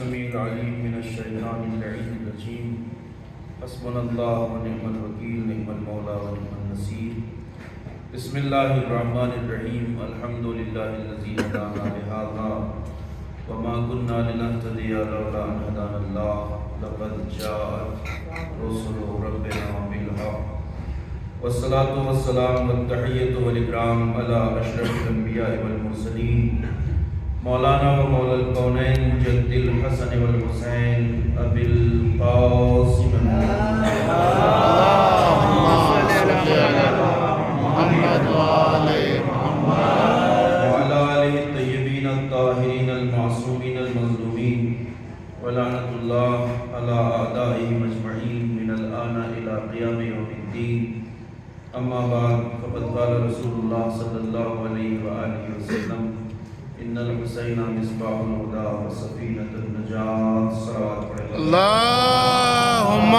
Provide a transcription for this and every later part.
السميع العليم من الشيطان اللعين الرجيم. حسبنا الله ونعم الوكيل، نعم المولى ونعم النصير. بسم الله الرحمن الرحيم. الحمد لله الذي هدانا لهذا وما كنا لنهتدي لولا أن هدانا الله. لقد جاءت رسل ربنا بالحق والصلاة والسلام والتحية والإكرام على أشرف الأنبياء والمرسلين مولانا و مولا الکونین جد الحسن والحسین ابی القاسم اللهم صل على محمد وآل محمد وعلى آلہ الطیبین الطاہرین المعصومین المظلومین ولعنۃ اللہ علی اعدائہم اجمعین من الآن الی قیام یوم الدین. اما بعد فقد قال رسول اللہ صلی اللہ علیہ وآلہ وسلم ان الحسین مصباح الہدی وسفینۃ النجاۃ. صلوات پڑھیں. اللهم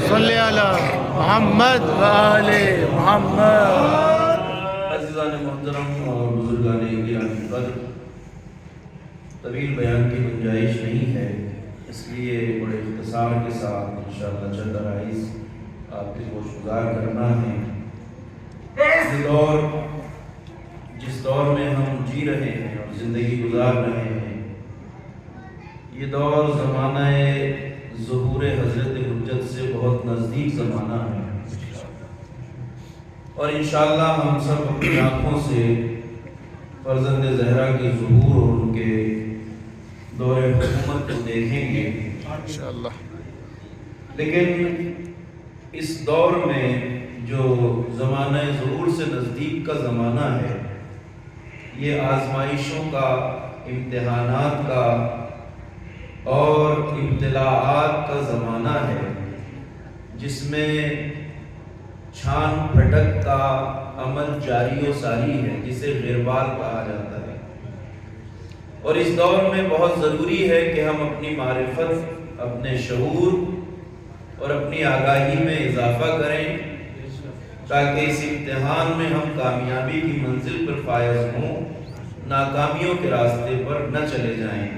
صل على محمد وآل محمد. عزیزان محترم اور بزرگان گرامی قدر، طویل بیان کی گنجائش نہیں ہے، اس لیے بڑے اختصار کے ساتھ انشاءاللہ چند آئیز آپ کے گوش گزار کرنا ہے. جس دور میں ہم جی رہے ہیں اور زندگی گزار رہے ہیں، یہ دور زمانہ ظہور حضرت حجت سے بہت نزدیک زمانہ ہے، اور انشاءاللہ ہم سب اپنی آنکھوں سے فرزند زہرا کے ظہور اور ان کے دور حکومت کو دیکھیں گے انشاءاللہ. لیکن اس دور میں جو زمانہ ظہور سے نزدیک کا زمانہ ہے، یہ آزمائشوں کا، امتحانات کا اور ابتلاعات کا زمانہ ہے، جس میں چھان پھٹک کا عمل جاری و ساری ہے، جسے غربال کہا جاتا ہے. اور اس دور میں بہت ضروری ہے کہ ہم اپنی معرفت، اپنے شعور اور اپنی آگاہی میں اضافہ کریں، تاکہ اس امتحان میں ہم کامیابی کی منزل پر فائز ہوں، ناکامیوں کے راستے پر نہ چلے جائیں.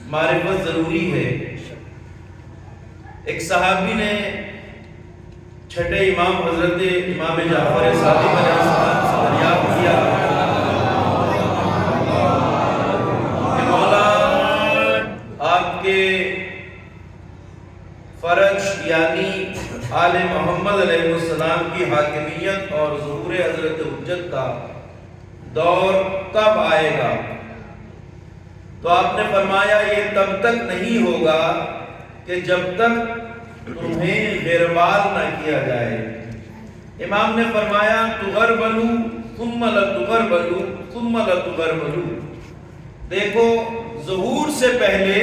معرفت ضروری ہے. ایک صحابی نے چھٹے امام حضرت امام جعفر صادق علیہ السلام سے دریافت کیا کہ مولا، آپ کے فرج یعنی آل محمد علیہ السلام کی حاکمیت اور ظہور حضرت حجت کا دور کب آئے گا؟ تو آپ نے فرمایا یہ تب تک نہیں ہوگا کہ جب تک تمہیں غربال نہ کیا جائے. امام نے فرمایا تغربلوا ثم لتغربلوا ثم لتغربلوا. دیکھو، ظہور سے پہلے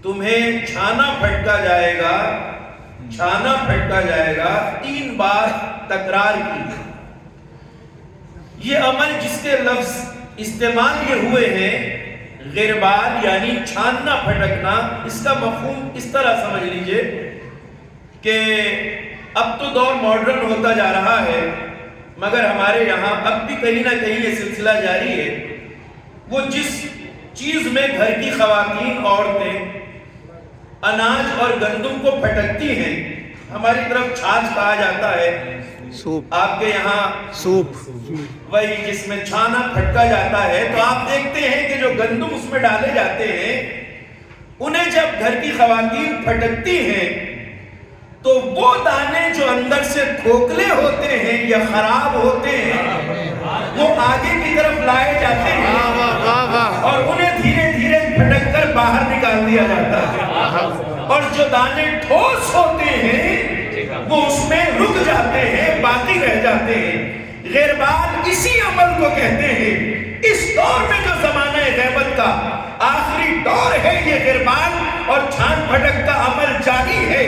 تمہیں چھانا پھٹکا جائے گا، چھانا پھٹکا جائے گا. 3 بار تکرار کی. یہ عمل جس کے لفظ استعمال یہ ہوئے ہیں، غربال یعنی چھاننا پھٹکنا، اس کا مفہوم اس طرح سمجھ لیجئے کہ اب تو دور ماڈرن ہوتا جا رہا ہے، مگر ہمارے یہاں اب بھی کہیں نہ کہیں یہ سلسلہ جاری ہے. وہ جس چیز میں گھر کی خواتین، عورتیں اناج اور گندم کو پھٹکتی ہیں، ہماری طرف چھاچ کہا جاتا ہے، سوپ، آپ کے یہاں سوپ، وہی جس میں چھانا پھٹکا جاتا ہے. تو آپ دیکھتے ہیں کہ جو گندم اس میں ڈالے جاتے ہیں، انہیں جب گھر کی خواتین پھٹکتی ہیں تو وہ دانے جو اندر سے کھوکھلے ہوتے ہیں یا خراب ہوتے ہیں، وہ آگے کی طرف لائے جاتے ہیں اور انہیں دھیرے دھیرے پھٹک کر باہر نکال دیا جاتا ہے. اور جو دانے ٹھوس ہوتے ہیں وہ اس میں رک جاتے ہیں، باقی رہ جاتے ہیں. غربال اسی عمل کو کہتے ہیں. اس دور میں جو زمانہ غیبت کا آخری دور ہے، یہ غربال اور چھان پھٹک کا عمل جاری ہے.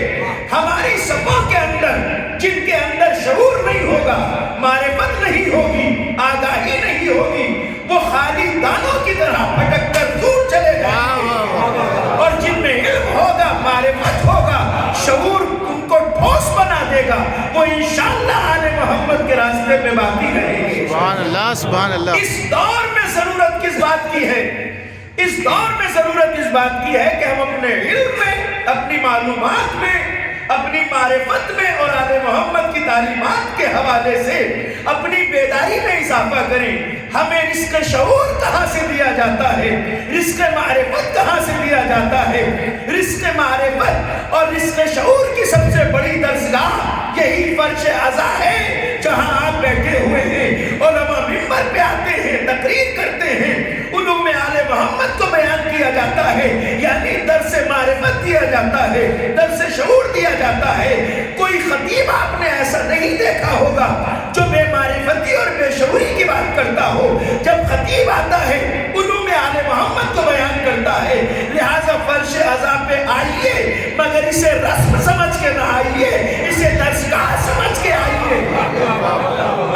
ہماری صفوں کے اندر، جن کے اندر شعور نہیں ہوگا، معرفت نہیں ہوگی، آگاہی نہیں ہوگی، وہ خالی دانوں کی طرح پھٹک کر دور چلے جائیں گے. اور جن میں علم ہوگا، معرفت ہوگا، شعور ان کو ٹھوس بنا دے گا، وہ انشاءاللہ آل محمد کے راستے میں باقی رہیں گے. سبحان اللہ، سبحان اللہ. اس دور میں ضرورت کس بات کی ہے؟ اس دور میں ضرورت اس بات کی ہے کہ ہم اپنے علم میں، اپنی معلومات میں، اپنی معرفت میں اور آل محمد کی تعلیمات کے حوالے سے اپنی بیداری میں اضافہ کریں۔ ہمیں رزق شعور کہاں سے دیا جاتا ہے؟ رزق معرفت کہاں سے دیا جاتا ہے؟ رزق معرفت اور رزق شعور کی سب سے بڑی درسگاہ یہی فرش عزا ہے جہاں آپ بیٹھے ہوئے ہیں۔ علماء منبر پہ آتے ہیں، تقریر کرتے ہیں، علوم آل محمد کو بیان کیا جاتا ہے، یعنی درس معرفت دیا جاتا ہے، درس شعور دیا جاتا ہے۔ کوئی خطیب آپ نے ایسا نہیں دیکھا ہوگا جو بے معرفتی اور بے شعوری کی بات کرتا ہو۔ جب خطیب آتا ہے علوم آل محمد کو بیان کرتا ہے، لہذا فرش عزا پہ آئیے، مگر اسے رسم سمجھ کے نہ آئیے، اسے درسگاہ سمجھ کے آئیے۔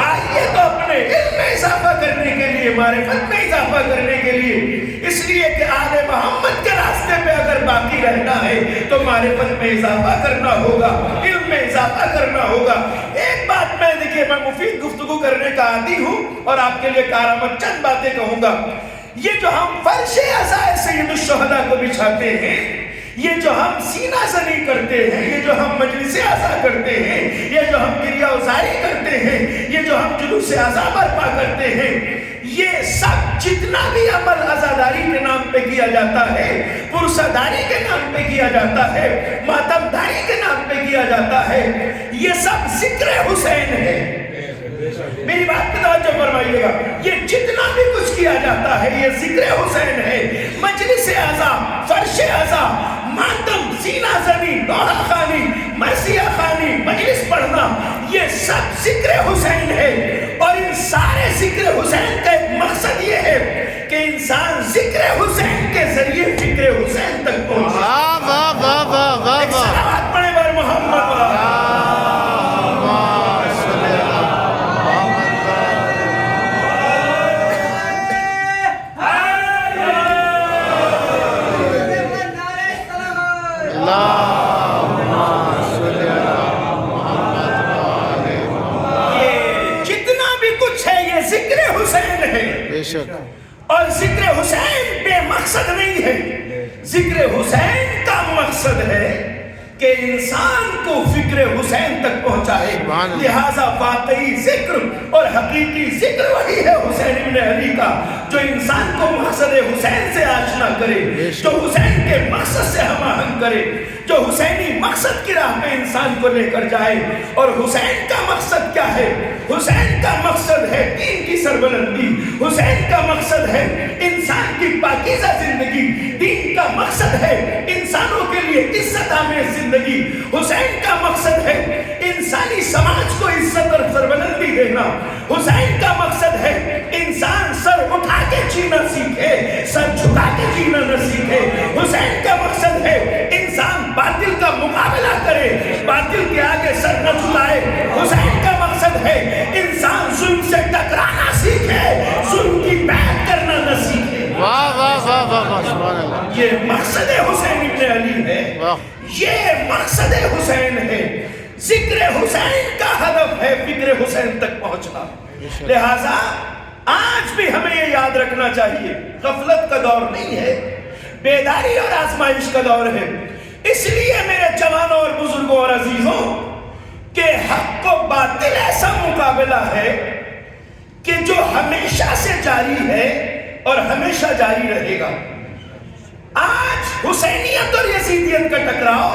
آئیے تو اپنے علم میں اضافہ کرنے کے لیے، معرفت میں اضافہ کرنے کے لیے، اس لیے کہ آل محمد کے راستے پہ اگر باقی رہنا ہے تو معرفت میں اضافہ کرنا ہوگا، علم میں اضافہ کرنا ہوگا۔ ایک بات میں دیکھیے، میں مفید گفتگو کرنے کا عادی ہوں اور آپ کے لیے کارآمد چند باتیں کہوں گا۔ یہ جو ہم فرش عزا سید الشہداء کو بچھاتے ہیں، یہ جو ہم سینہ زنی کرتے ہیں، یہ جو ہم مجلس عزا کرتے ہیں، یہ جو ہم گریہ وزاری کرتے ہیں، یہ جو ہم جلوس عزا برپا کرتے ہیں، یہ سب جتنا بھی عمل عزاداری کے نام پہ کیا جاتا ہے، پرسداری کے نام پہ کیا جاتا ہے، ماتمداری کے نام پہ کیا جاتا ہے، یہ سب ذکر حسین ہے۔ میری بات پہ توجہ فرمائیے گا، یہ جتنا بھی کچھ کیا جاتا ہے یہ ذکر حسین ہے۔ مجلس عزا، فرش عزا، ماتم، سینہ زنی، نوحہ خوانی، مرثیہ خوانی، مجلس پڑھنا، یہ سب ذکر حسین ہے۔ اور ان سارے ذکر حسین کا ایک مقصد یہ ہے کہ انسان ذکر حسین کے ذریعے فکر حسین تک پہنچے۔ واہ واہ واہ واہ واہ ایک واہ۔ صلوات پڑھے بر محمد اور ذکر حسین بے مقصد نہیں ہے، ذکر حسین کا مقصد ہے کہ انسان کو فکر حسین تک پہنچائے۔ لہذا واقعی ذکر اور حقیقی ذکر وہی ہے حسین ابن علی کا، جو انسان کو مقصد حسین سے آشنا کرے، جو حسین کے مقصد سے ہم آہنگ کرے، جو حسینی مقصد کی راہ پہ انسان کو لے کر جائے۔ اور حسین کا مقصد کیا ہے؟ حسین کا مقصد ہے دین کی سربلندی، حسین کا مقصد ہے انسان کی پاکیزہ زندگی، دین کا مقصد ہے انسانوں کے لیے عزت آمیز زندگی، حسین کا مقصد ہے انسانی سماج کو عزت اور سربلندی دینا، حسین کا مقصد ہے انسان سر اٹھا کے جینا سیکھے، سر جھکا کے جینا نہ سیکھے، حسین کا مقصد ہے انسان باطل کا مقابلہ کرے، باطل کے آگے سر نہ جھکائے، حسین کا مقصد ہے انسان ظلم سے ٹکرانا سیکھے، ظلم کی بیعت کرنا نہ سیکھے۔ واہ واہ واہ واہ واہ، سبحان اللہ۔ یہ مقصد حسین ابن علی ہے، یہ مقصد حسین ہے، ذکر حسین کا ہدف ہے فکر حسین تک پہنچنا۔ لہٰذا آج بھی ہمیں یہ یاد رکھنا چاہیے، غفلت کا دور نہیں ہے، بیداری اور آزمائش کا دور ہے۔ اس لیے میرے جوانوں اور بزرگوں اور عزیزوں کہ حق و باطل ایسا مقابلہ ہے کہ جو ہمیشہ سے جاری ہے اور ہمیشہ جاری رہے گا۔ آج حسینیت اور یزیدیت کا ٹکراؤ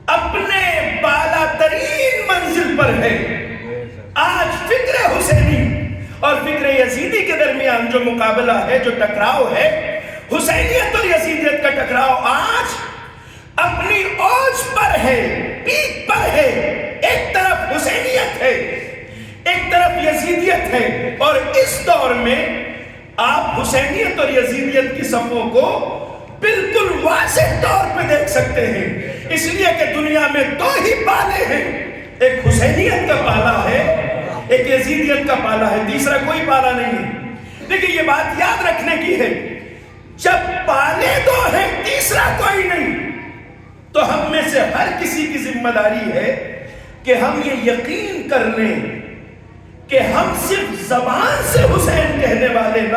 اپنے بالا ترین منزل پر ہے۔ آج فکر حسینی اور فکر یزیدی کے درمیان جو مقابلہ ہے، جو ٹکراؤ ہے، حسینیت اور یزیدیت کا ٹکراؤ آج اپنی اوج پر ہے، پیک پر ہے۔ ایک طرف حسینیت ہے، ایک طرف یزیدیت ہے، اور اس دور میں آپ حسینیت اور یزیدیت کی صفوں کو بالکل واضح طور پہ دیکھ سکتے ہیں، اس لیے کہ دنیا میں دو ہی پالے ہیں، ایک حسینیت کا پالا ہے، ایک یزیدیت کا پالا ہے، تیسرا کوئی پالا نہیں ہے۔ لیکن یہ بات یاد رکھنے کی ہے، جب پالے دو ہیں تیسرا کوئی نہیں، تو ہم میں سے ہر کسی کی ذمہ داری ہے کہ ہم یہ یقین کر لیں کہ ہم صرف زبان سے حسین کہنے والے نہ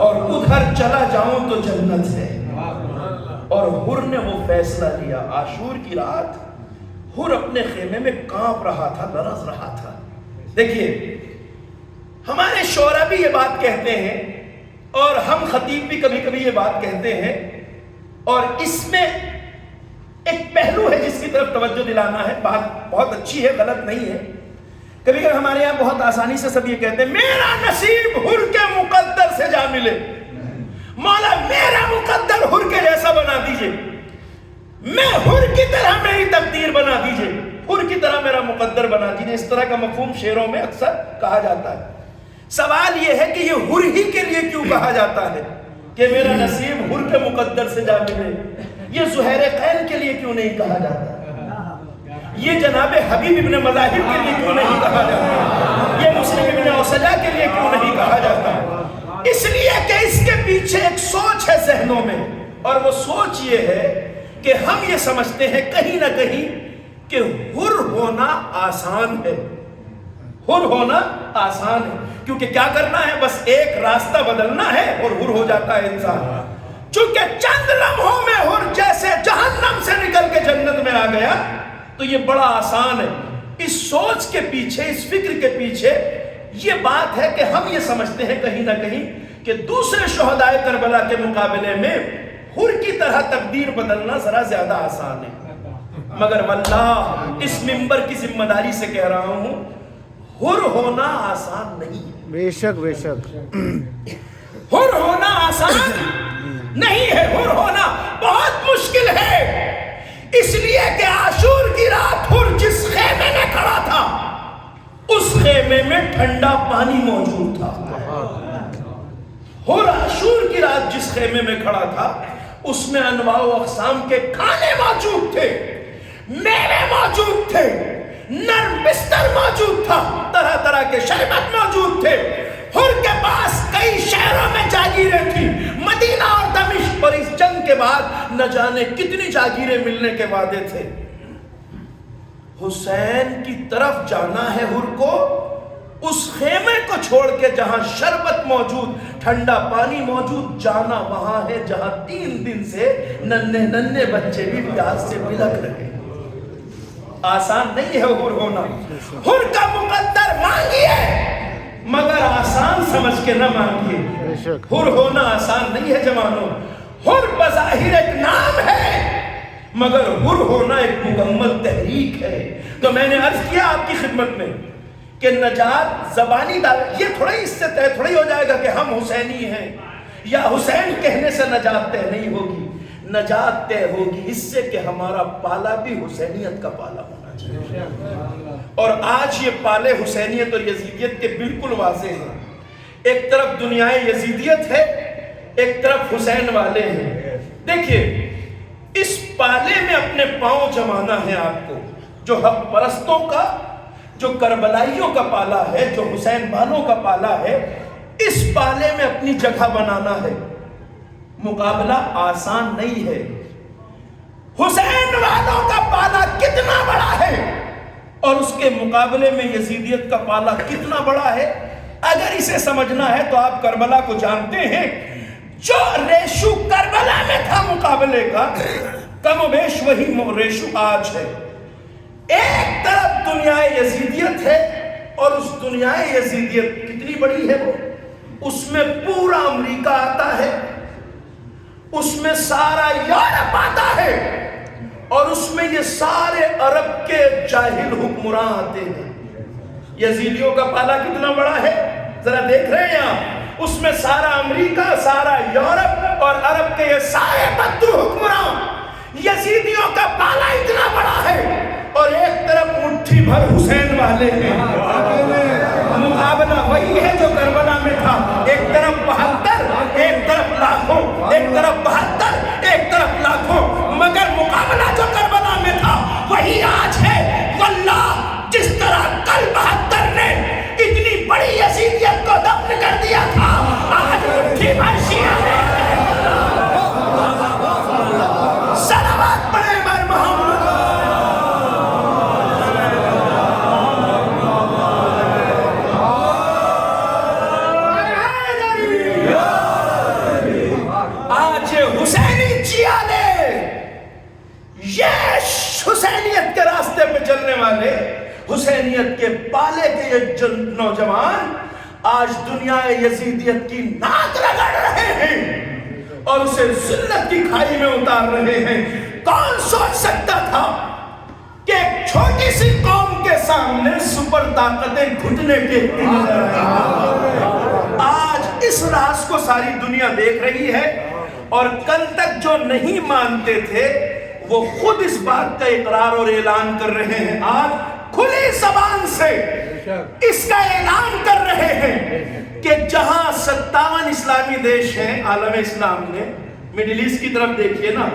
اور ادھر چلا جاؤں تو جنت ہے. اور حر نے وہ فیصلہ لیا. عاشور کی رات حر اپنے خیمے میں کانپ رہا تھا, لرز رہا تھا. دیکھیے ہمارے شعراء بھی یہ بات کہتے ہیں اور ہم خطیب بھی کبھی کبھی یہ بات کہتے ہیں, اور اس میں ایک پہلو ہے جس کی طرف توجہ دلانا ہے. بات بہت اچھی ہے, غلط نہیں ہے. کبھی کبھی ہمارے یہاں بہت آسانی سے سب یہ کہتے ہیں میرا نصیب حر کے مقدر سے جا ملے. مولا میرا مقدر حر کے جیسا بنا دیجئے, میں حر کی طرح میری تقدیر بنا دیجئے, حر کی طرح میرا مقدر بنا دیجئے. اس طرح کا مفہوم شعروں میں اکثر کہا جاتا ہے. سوال یہ ہے کہ یہ حر ہی کے لیے کیوں کہا جاتا ہے کہ میرا نصیب حر کے مقدر سے جا ملے؟ یہ زہیر قین کے لیے کیوں نہیں کہا جاتا؟ یہ جناب حبیب ابن مذاہب کے لیے کیوں نہیں کہا جاتا؟ یہ مسلم ابن اوسجا کے لیے کیوں نہیں کہا جاتا؟ اس لیے کہ اس کے پیچھے ایک سوچ ہے ذہنوں میں, اور وہ سوچ یہ ہے کہ ہم یہ سمجھتے ہیں کہیں نہ کہیں کہ حر ہونا آسان ہے. حر ہونا آسان ہے کیونکہ کیا کرنا ہے, بس ایک راستہ بدلنا ہے اور حر ہو جاتا ہے انسان. چونکہ چند لمحوں میں حر جیسے جہنم سے نکل کے جنت میں آ گیا تو یہ بڑا آسان ہے. اس سوچ کے پیچھے, اس فکر کے پیچھے یہ بات ہے کہ ہم یہ سمجھتے ہیں کہیں نہ کہیں کہ دوسرے شہدائے کربلا کے مقابلے میں حر کی طرح تقدیر بدلنا ذرا زیادہ آسان ہے. مگر واللہ اس منبر کی ذمہ داری سے کہہ رہا ہوں, حر ہونا آسان نہیں ہے. بے شک بے شک. حر ہونا آسان نہیں ہے, حر ہونا بہت مشکل ہے. اس لیے کہ عاشور کی رات حر جس خیمے میں کھڑا تھا اس خیمے میں ٹھنڈا پانی موجود تھا. حر عاشور کی رات جس خیمے میں کھڑا تھا اس میں انواع و اقسام کے کھانے موجود تھے, میوے موجود تھے, نرم بستر موجود تھا, طرح طرح کے شربت موجود تھے. حر کے پاس کئی شہروں میں جاگیریں تھیں, مدینہ اور دمشق, اور اس جنگ کے بعد نہ جانے کتنی جاگیریں ملنے کے وعدے تھے. حسین کی طرف جانا ہے حر کو, اس خیمے کو چھوڑ کے جہاں شربت موجود, ٹھنڈا پانی موجود, جانا وہاں ہے جہاں 3 دن سے ننھے بچے بھی پیاس سے بلک رہے. آسان نہیں ہے حر ہونا. حر کا مقدر مانگیے مگر آسان سمجھ کے نہ مانگیے. حر ہونا آسان نہیں ہے جوانوں. حر بظاہر ایک نام ہے مگر حر ہونا ایک مکمل تحریک ہے. تو میں نے عرض کیا آپ کی خدمت میں کہ نجات زبانی دعوت, یہ تھوڑا ہی اس سے طے تھوڑا ہی ہو جائے گا کہ ہم حسینی ہیں یا حسین کہنے سے نجات طے نہیں ہوگی. نجات طے ہوگی اس سے کہ ہمارا پالا بھی حسینیت کا پالا ہونا چاہیے. اور آج یہ پالے حسینیت اور یزیدیت کے بالکل واضح ہیں. ایک طرف دنیا یزیدیت ہے, ایک طرف حسین والے ہیں. دیکھیے اس پالے میں اپنے پاؤں جمانا ہے آپ کو, جو حق پرستوں کا, جو کربلائیوں کا پالا ہے, جو حسین والوں کا پالا ہے, اس پالے میں اپنی جگہ بنانا ہے. مقابلہ آسان نہیں ہے. حسین والوں کا پالا کتنا بڑا ہے اور اس کے مقابلے میں یزیدیت کا پالا کتنا بڑا ہے. اگر اسے سمجھنا ہے تو آپ کربلا کو جانتے ہیں. جو ریشو کربلا میں تھا مقابلے کا, کم و بیش وہی ریشو آج ہے. ایک طرف دنیا یزیدیت ہے اور اس دنیا یزیدیت کتنی بڑی ہے, وہ اس میں پورا امریکہ آتا ہے, اس میں سارا یورپ آتا ہے, اور اس میں یہ سارے عرب کے جاہل حکمراں آتے ہیں. یزیدیوں کا پالا کتنا بڑا ہے ذرا دیکھ رہے ہیں آپ. اس میں سارا امریکہ, سارا یورپ اور عرب کے یہ سارے بدو حکمراں. یزیدیوں کا پالا اتنا بڑا ہے اور ایک طرف مٹھی بھر حسین والے ہیں. مقابلہ وہی ہے جو کربلا میں تھا. ایک طرف 72, ایک طرف لاکھوں, ایک طرف 72, ایک طرف لاکھوں, مگر مقابلہ جو کربلا میں تھا وہی آج ہے. واللہ جس طرح کل 72 نے اتنی بڑی یزیدیت کو دفن کر دیا تھا, آج مٹھی بھر شیعہ نے. صلوات پڑھیں بر محمد. حسینیت کے راستے پہ چلنے والے، حسینیت کے پالے کے یہ نوجوان آج دنیا یزیدیت کی ناک رگڑ رہے ہیں اور اسے ذلت کی کھائی میں اتار رہے ہیں۔ کون سوچ سکتا تھا کہ ایک چھوٹی سی قوم کے سامنے سپر طاقتیں گھٹنے ٹیکتی نظر آئیں؟ آج اس راز کو ساری دنیا دیکھ رہی ہے، اور کل تک جو نہیں مانتے تھے وہ خود اس بات کا اقرار اور اعلان کر رہے ہیں۔ آج کھلی زبان سے اس کا اعلان کر رہے ہیں کہ جہاں 57 اسلامی دیش ہیں عالم اسلام میں، مڈل ایسٹ کی طرف دیکھیے نا،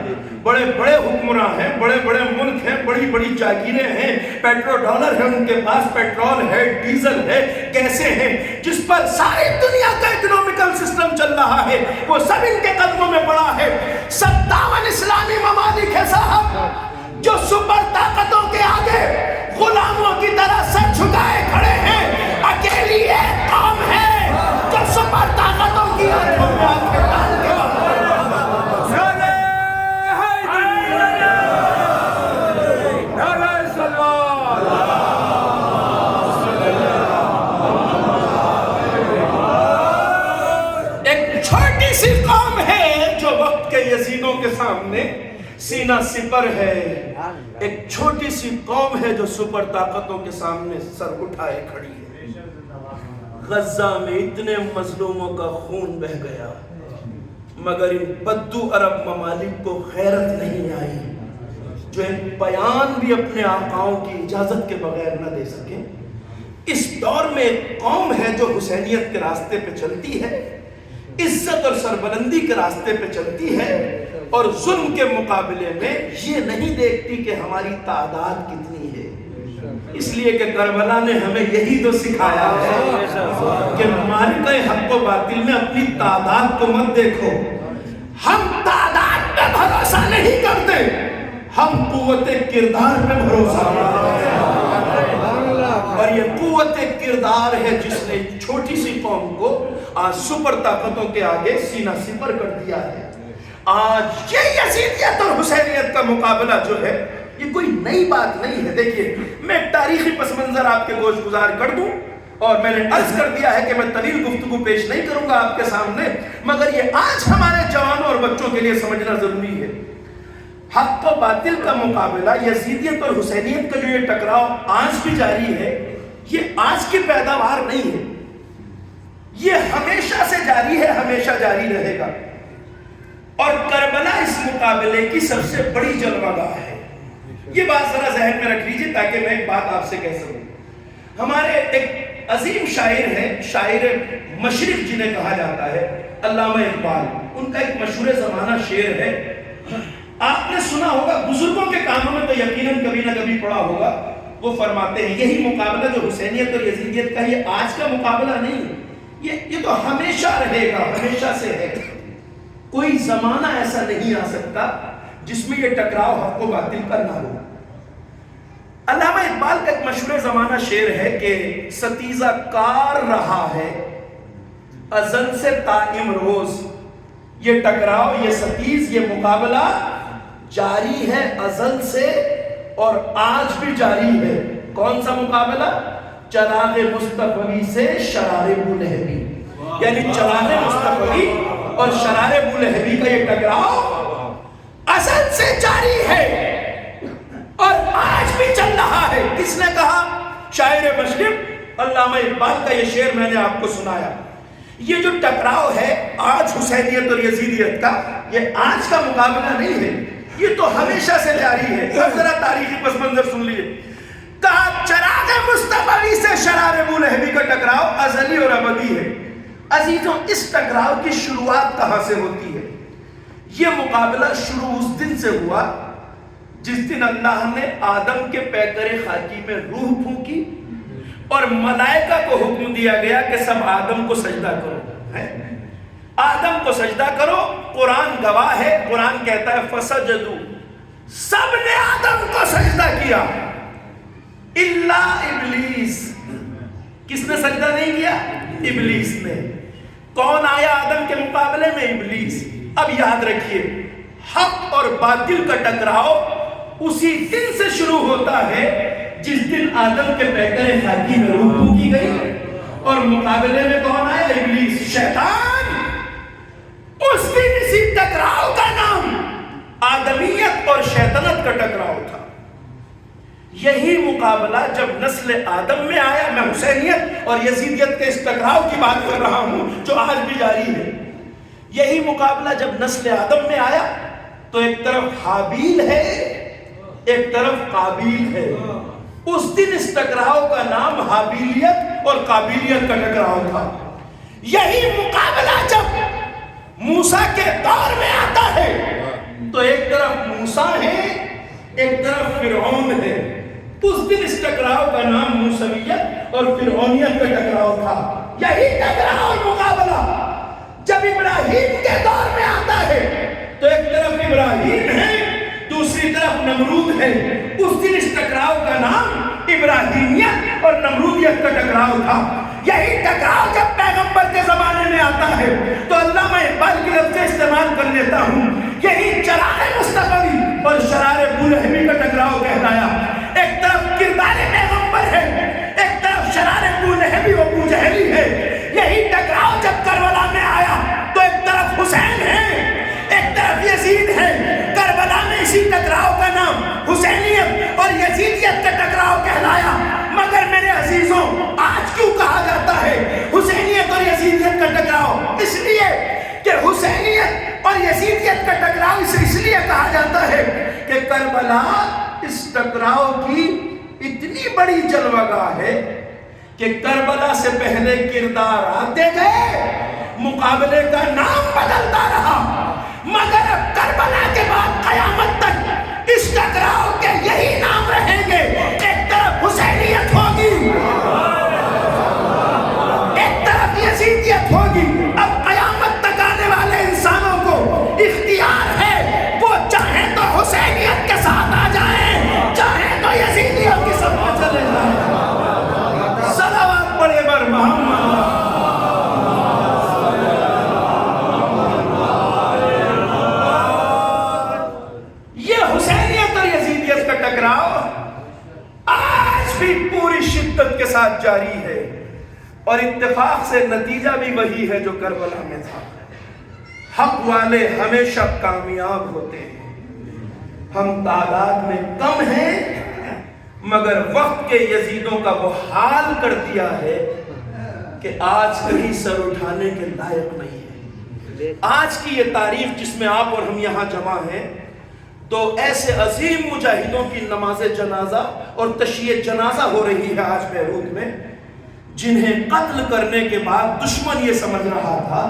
بڑے بڑے حکمراں ہیں، بڑے بڑے ملک ہیں، بڑی بڑی جاگیریں ہیں، پیٹرو ڈالر ہے ان کے پاس، پیٹرول ہے، ڈیزل ہے، کیسے ہیں، جس پر ساری دنیا کا اکنومیکل سسٹم چل رہا ہے، وہ سب ان کے قدموں میں پڑا ہے۔ 57 اسلامی ممالک ہے صاحب جو سپر طاقتوں کے آگے غلاموں کی طرح سر جھکائے کھڑے ہیں۔ اکیلی ایک قوم ہے جو سپر طاقتوں کی آنکھوں میں آنکھیں ڈال کے یزیدوں کے سامنے سینہ سپر ہے۔ ایک چھوٹی سی قوم ہے جو سپر طاقتوں کے سامنے سر اٹھائے کھڑی ہے۔ غزہ میں اتنے مظلوموں کا خون بہ گیا، مگر ان بدو عرب ممالک کو غیرت نہیں آئی جو ایک بیان بھی اپنے آقاؤں کی اجازت کے بغیر نہ دے سکیں۔ اس دور میں ایک قوم ہے جو حسینیت کے راستے پہ چلتی ہے، عزت اور سربلندی کے راستے پہ چلتی ہے، اور ظلم کے مقابلے میں یہ نہیں دیکھتی کہ ہماری تعداد کتنی ہے۔ اس لیے کہ کربلا نے ہمیں یہی تو سکھایا ہے کہ معرکہ حق و باطل میں اپنی تعداد کو مت دیکھو۔ ہم تعداد پہ بھروسہ نہیں کرتے، ہم قوت کردار پہ بھروسہ کرتے ہیں، اور یہ قوت کردار ہے جس نے چھوٹی سی قوم کو آج سپر طاقتوں کے آگے سینہ سپر کر دیا ہے۔ آج یہ یزیدیت اور حسینیت کا مقابلہ جو ہے یہ کوئی نئی بات نہیں ہے۔ دیکھیے میں تاریخی پس منظر آپ کے گوش گزار کر دوں، اور میں نے عرض کر دیا ہے کہ میں طویل گفتگو پیش نہیں کروں گا آپ کے سامنے، مگر یہ آج ہمارے جوانوں اور بچوں کے لیے سمجھنا ضروری ہے۔ حق و باطل کا مقابلہ، یزیدیت اور حسینیت کا جو یہ ٹکراؤ آج بھی جاری ہے، یہ آج کی پیداوار نہیں ہے، یہ ہمیشہ سے جاری ہے، ہمیشہ جاری رہے گا۔ اور کربلا اس مقابلے کی سب سے بڑی جلوہ گاہ ہے۔ یہ بات ذرا ذہن میں رکھ لیجیے تاکہ میں ایک بات آپ سے کہہ سکوں۔ ہمارے ایک عظیم شاعر ہیں، شاعر مشرق جنہیں کہا جاتا ہے، علامہ اقبال، ان کا ایک مشہور زمانہ شعر ہے، آپ نے سنا ہوگا، بزرگوں کے کانوں میں تو یقیناً کبھی نہ کبھی پڑا ہوگا۔ وہ فرماتے ہیں یہی مقابلہ جو حسینیت اور یزیدیت کا، یہ آج کا مقابلہ نہیں، یہ تو ہمیشہ رہے گا، ہمیشہ سے ہے۔ کوئی زمانہ ایسا نہیں آ سکتا جس میں یہ ٹکراؤ حق و باطل کا نہ ہو۔ علامہ اقبال کا ایک مشہور زمانہ شعر ہے کہ ستیزہ کار رہا ہے ازل سے تا امروز، یہ ٹکراؤ، یہ ستیز، یہ مقابلہ جاری ہے ازل سے اور آج بھی جاری ہے۔ کون سا مقابلہ؟ چراغ مصطفی سے شرار بولہبی، یعنی چراغ مصطفی اور شرار بولہبی کا یہ ٹکراؤ ازل سے جاری ہے اور آج بھی چل رہا ہے۔ کس نے کہا؟ شاعر مشرق علامہ اقبال کا یہ شعر میں نے آپ کو سنایا۔ یہ جو ٹکراؤ ہے آج حسینیت اور یزیدیت کا، یہ آج کا مقابلہ نہیں ہے، یہ تو ہمیشہ سے جاری ہے۔ اب ذرا تاریخی پس منظر سن لیجیے۔ کہا چراغ مصطفی سے شرار بولہبی کا ٹکراؤ ازلی اور ابدی ہے۔ عزیزوں، اس ٹکراؤ کی شروعات کہاں سے ہوتی ہے؟ یہ مقابلہ شروع اس دن سے ہوا جس دن اللہ نے آدم کے پیکر خاکی میں روح پھونکی اور ملائکہ کو حکم دیا گیا کہ سب آدم کو سجدہ کرو، آدم کو سجدہ کرو۔ قرآن گواہ ہے، قرآن کہتا ہے فسجدوا، سب نے آدم کو سجدہ کیا الا ابلیس۔ کس نے سجدہ نہیں کیا؟ ابلیس نے۔ کون آیا آدم کے مقابلے میں؟ ابلیس۔ اب یاد رکھیے، حق اور باطل کا ٹکراؤ اسی دن سے شروع ہوتا ہے جس دن آدم کے پیکر خاکی میں روح پھونکی گئی اور مقابلے میں کون آیا؟ ابلیس، شیطان۔ اس دن اسی ٹکراؤ کا نام آدمیت اور شیطنت کا ٹکراؤ تھا۔ یہی مقابلہ جب نسل آدم میں آیا، میں حسینیت اور یزیدیت کے اس ٹکراؤ کی بات کر رہا ہوں جو آج بھی جاری ہے، یہی مقابلہ جب نسل آدم میں آیا تو ایک طرف حابیل ہے، ایک طرف قابیل ہے۔ اس دن اس ٹکراؤ کا نام حابیلیت اور قابلیت کا ٹکراؤ تھا۔ یہی مقابلہ جب موسیٰ کے دور میں آتا ہے تو ایک طرف موسیٰ ہے، ایک طرف فرعون ہے۔ اس دن اس ٹکراؤ کا نام موسویت اور فرعونیت کا ٹکراؤ تھا۔ یہی ٹکراؤ اور مقابلہ جب ابراہیم کے دور میں آتا ہے تو ایک طرف ابراہیم ہے، دوسری طرف نمرود ہے۔ اس دن اس ٹکراؤ کا نام ابراہیمیت اور نمرودیت کا ٹکراؤ تھا۔ یہی ٹکراؤ جب پیغمبر کے زمانے میں آتا ہے تو علامہ اقبال کی لفظ استعمال کر لیتا ہوں، یہی چراغ مصطفی اور شرار ابولہبی کا ٹکراؤ کہلایا۔ ایک طرف کردار پیغمبر ہے، ایک طرف شرار ابولہبی و ابو جہلی ہے۔ یہی ٹکراؤ جب کربلا میں آیا تو ایک طرف حسین ہے، ایک طرف یزید ہے۔ کربلا میں اسی ٹکراؤ کا نام حسینیت اور یزیدیت کا ٹکراؤ کہلایا۔ مگر میرے عزیزوں، آج کیوں کہا جاتا ہے حسینیت اور یزیدیت کا ٹکراؤ؟ اس لیے کہ حسینیت اور یزیدیت کا ٹکراؤ اس لیے کہا جاتا ہے کہ کربلا اس ٹکراؤ کی اتنی بڑی جلوگاہ ہے کہ کربلا سے پہلے کردار آتے گئے، مقابلے کا نام بدلتا رہا، مگر اب کربلا کے بعد قیامت تک اس ٹکراؤ کے یہی نام رہیں گے۔ ایک طرف حسینیت ہوگی، ایک طرف یزیدیت ہوگی۔ اب قیامت تک آنے والے انسانوں کو اختیار ہے، وہ چاہیں تو حسینیت کے ساتھ آ جائیں، چاہیں تو یزیدیت کے ساتھ چلے جائیں۔ صلوات پڑھے بر محمد۔ آج بھی پوری شدت کے ساتھ جاری ہے اور اتفاق سے نتیجہ بھی وہی ہے جو کربلا میں تھا۔ حق والے ہمیشہ کامیاب ہوتے ہیں۔ ہم تعداد میں کم ہیں مگر وقت کے یزیدوں کا وہ حال کر دیا ہے کہ آج کہیں سر اٹھانے کے لائق نہیں ہے۔ آج کی یہ تاریخ جس میں آپ اور ہم یہاں جمع ہیں تو ایسے عظیم مجاہدوں کی نماز جنازہ اور تشییع جنازہ ہو رہی ہے آج بیروت میں، جنہیں قتل کرنے کے بعد دشمن یہ سمجھ رہا تھا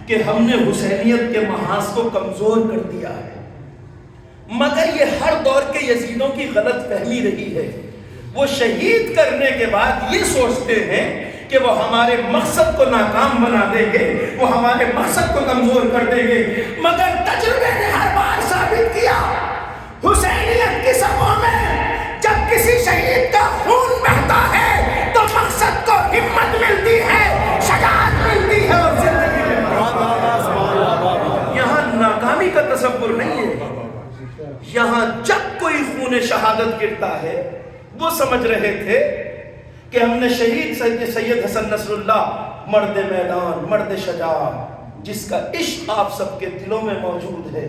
کہ ہم نے حسینیت کے محاذ کو کمزور کر دیا ہے۔ مگر یہ ہر دور کے یزیدوں کی غلط فہمی رہی ہے۔ وہ شہید کرنے کے بعد یہ سوچتے ہیں کہ وہ ہمارے مقصد کو ناکام بنا دیں گے، وہ ہمارے مقصد کو کمزور کر دیں گے۔ مگر تجربے نے ہر بار ثابت کیا، حسینیت کی صفوں میں جب کسی شہید کا خون بہتا ہے تو مقصد کو ہمت ملتی ہے، شجاعت ملتی ہے اور زندگی ملتی ہے۔ یہاں ناکامی کا تصور نہیں ہے، یہاں جب کوئی خون شہادت گرتا ہے وہ سمجھ رہے تھے کہ ہم نے شہید سید حسن نصر اللہ، مرد میدان، مرد شجاع، جس کا عشق آپ سب کے دلوں میں موجود ہے۔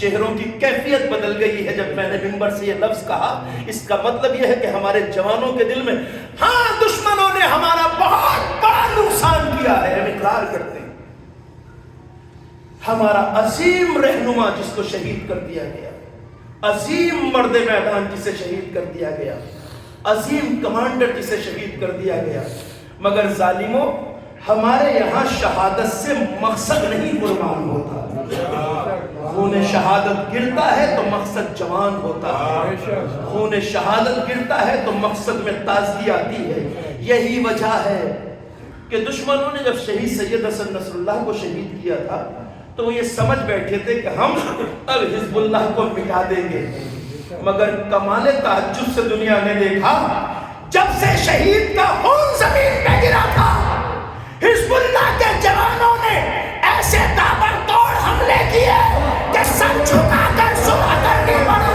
چہروں کی کیفیت بدل گئی ہے جب میں نے منبر سے یہ لفظ کہا۔ اس کا مطلب یہ ہے کہ ہمارے جوانوں کے دل میں ہاں دشمنوں نے ہمارا بہت بڑا نقصان کیا ہے، ہم اقرار کرتے ہیں۔ ہمارا عظیم رہنما جس کو شہید کر دیا گیا، عظیم مرد میدان جسے شہید کر دیا گیا، عظیم کمانڈر جسے شہید کر دیا گیا، مگر ظالموں ہمارے یہاں شہادت سے مقصد نہیں قربان ہوتا۔ خون شہادت گرتا ہے تو مقصد جوان ہوتا ہے، خون شہادت گرتا ہے تو مقصد میں تازگی آتی ہے۔ یہی وجہ ہے کہ دشمنوں نے جب شہید سید حسن نصر اللہ کو شہید کیا تھا تو وہ یہ سمجھ بیٹھے تھے کہ ہم اب حزب اللہ کو مٹا دیں گے، مگر کمال تعجب سے دنیا نے دیکھا جب سے شہید کا خون زمین پہ گرا تھا، حزب اللہ کے جوانوں نے ایسے تابڑتوڑ حملے کیے کہ سر جھکا کر صلح کرنی پڑی۔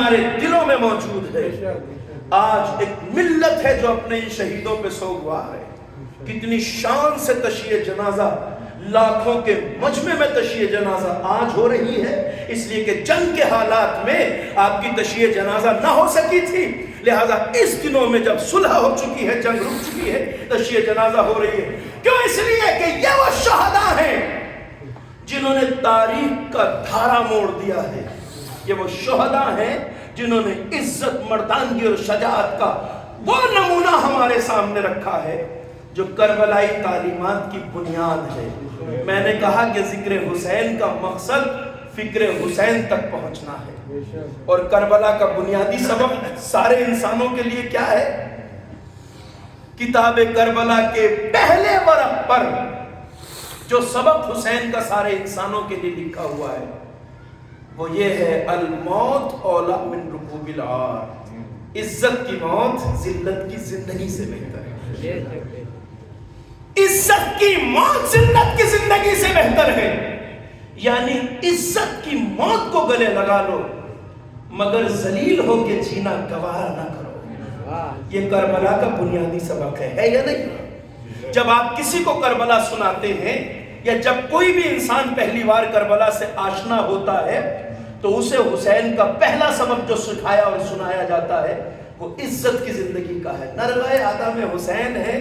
ہمارے دلوں میں موجود ہے. آج ایک ملت ہے جو اپنے ان شہیدوں پہ سوگوار ہے. کتنی شان سے تشییع جنازہ لاکھوں کے مجمع میں تشییع جنازہ آج ہو رہی ہے، اس لیے کہ جنگ کے حالات میں آپ کی تشییع جنازہ نہ ہو سکی تھی، لہذا اس دنوں میں جب صلح ہو چکی ہے، جنگ رک چکی ہے، تشییع جنازہ ہو رہی ہے. کیوں؟ اس لیے کہ یہ وہ شہداء ہیں جنہوں نے تاریخ کا دھارا موڑ دیا ہے. یہ وہ شہداء ہیں جنہوں نے عزت، مردانگی اور شجاعت کا وہ نمونہ ہمارے سامنے رکھا ہے جو کربلائی تعلیمات کی بنیاد ہے. میں نے کہا کہ ذکر حسین کا مقصد فکر حسین تک پہنچنا ہے، اور کربلا کا بنیادی سبب سارے انسانوں کے لیے کیا ہے؟ کتاب کربلا کے پہلے ورق پر جو سبب حسین کا سارے انسانوں کے لیے لکھا ہوا ہے وہ یہ ہے: الموت اولی من رکوب العار. عزت کی موت ذلت کی زندگی سے بہتر ہے. عزت کی موت ذلت کی زندگی سے بہتر ہے. یعنی عزت کی موت کو گلے لگا لو مگر ذلیل ہو کے جینا گوارا نہ کرو. یہ کربلا کا بنیادی سبق ہے یا نہیں؟ جب آپ کسی کو کربلا سناتے ہیں یا جب کوئی بھی انسان پہلی بار کربلا سے آشنا ہوتا ہے تو اسے حسین کا پہلا سبب جو سکھایا اور سنایا جاتا ہے وہ عزت کی زندگی کا ہے. نرغہ آدم حسین ہے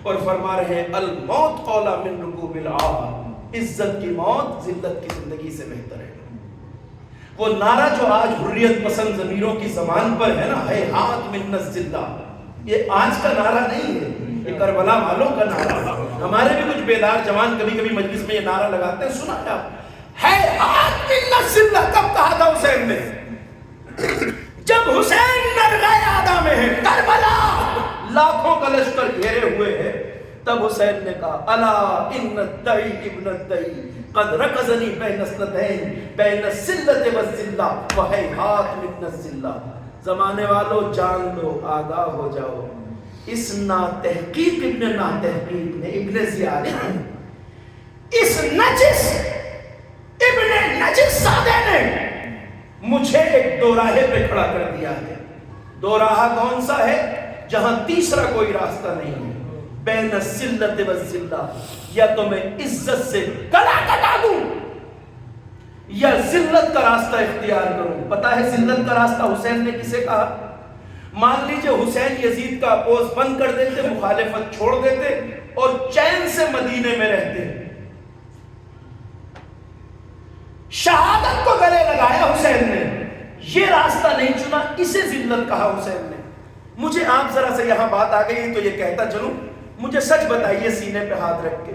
اور فرما رہے ہیں الموت اولی من رکوب العار. عزت کی موت ذلت کی زندگی سے بہتر ہے. وہ نعرہ جو آج حریت پسند ضمیروں کی زبان پر ہے نا، ہے ہاتھ من الذلہ، یہ آج کا نعرہ نہیں ہے، یہ کربلا والوں کا نعرہ. ہمارے بھی کچھ بیدار جوان کبھی کبھی مجلس میں یہ نعرہ لگاتے ہیں، سنا ہے آپ؟ ہے ہاتھ من الذلہ کب کہا تھا حسین نے؟ جب حسین نرغہ آدم میں ہے، کربلا لاکھوں کا لشکر گھیرے ہوئے ہیں، تب حسین نے کہا الا ان الدعی ابن الدعی قد رکزنی بین اسندین بین الذلۃ والذلہ وہیہات من الذلہ. زمانے والوں جان لو، آگاہ ہو جاؤ، اس ناتحقیق ابن ناتحقیق نے، ابن زیاد نے، اس نجس ابن نجس سادے نے مجھے ایک دوراہے پہ کھڑا کر دیا ہے. دوراہا کون سا ہے؟ جہاں تیسرا کوئی راستہ نہیں ہے. بین الذلۃ والذلہ، یا تو میں عزت سے گلا کٹا دوں یا ذلت کا راستہ اختیار کروں. پتا ہے ذلت کا راستہ حسین نے کسے کہا؟ مان لیجئے حسین یزید کا اپوز بند کر دیتے، مخالفت چھوڑ دیتے اور چین سے مدینے میں رہتے. شہادت کو گلے لگایا حسین نے، یہ راستہ نہیں چنا، اسے ذلت کہا حسین نے. مجھے آپ ذرا سے یہاں بات آ گئی تو یہ کہتا چلوں، مجھے سچ بتائیے سینے پہ ہاتھ رکھ کے،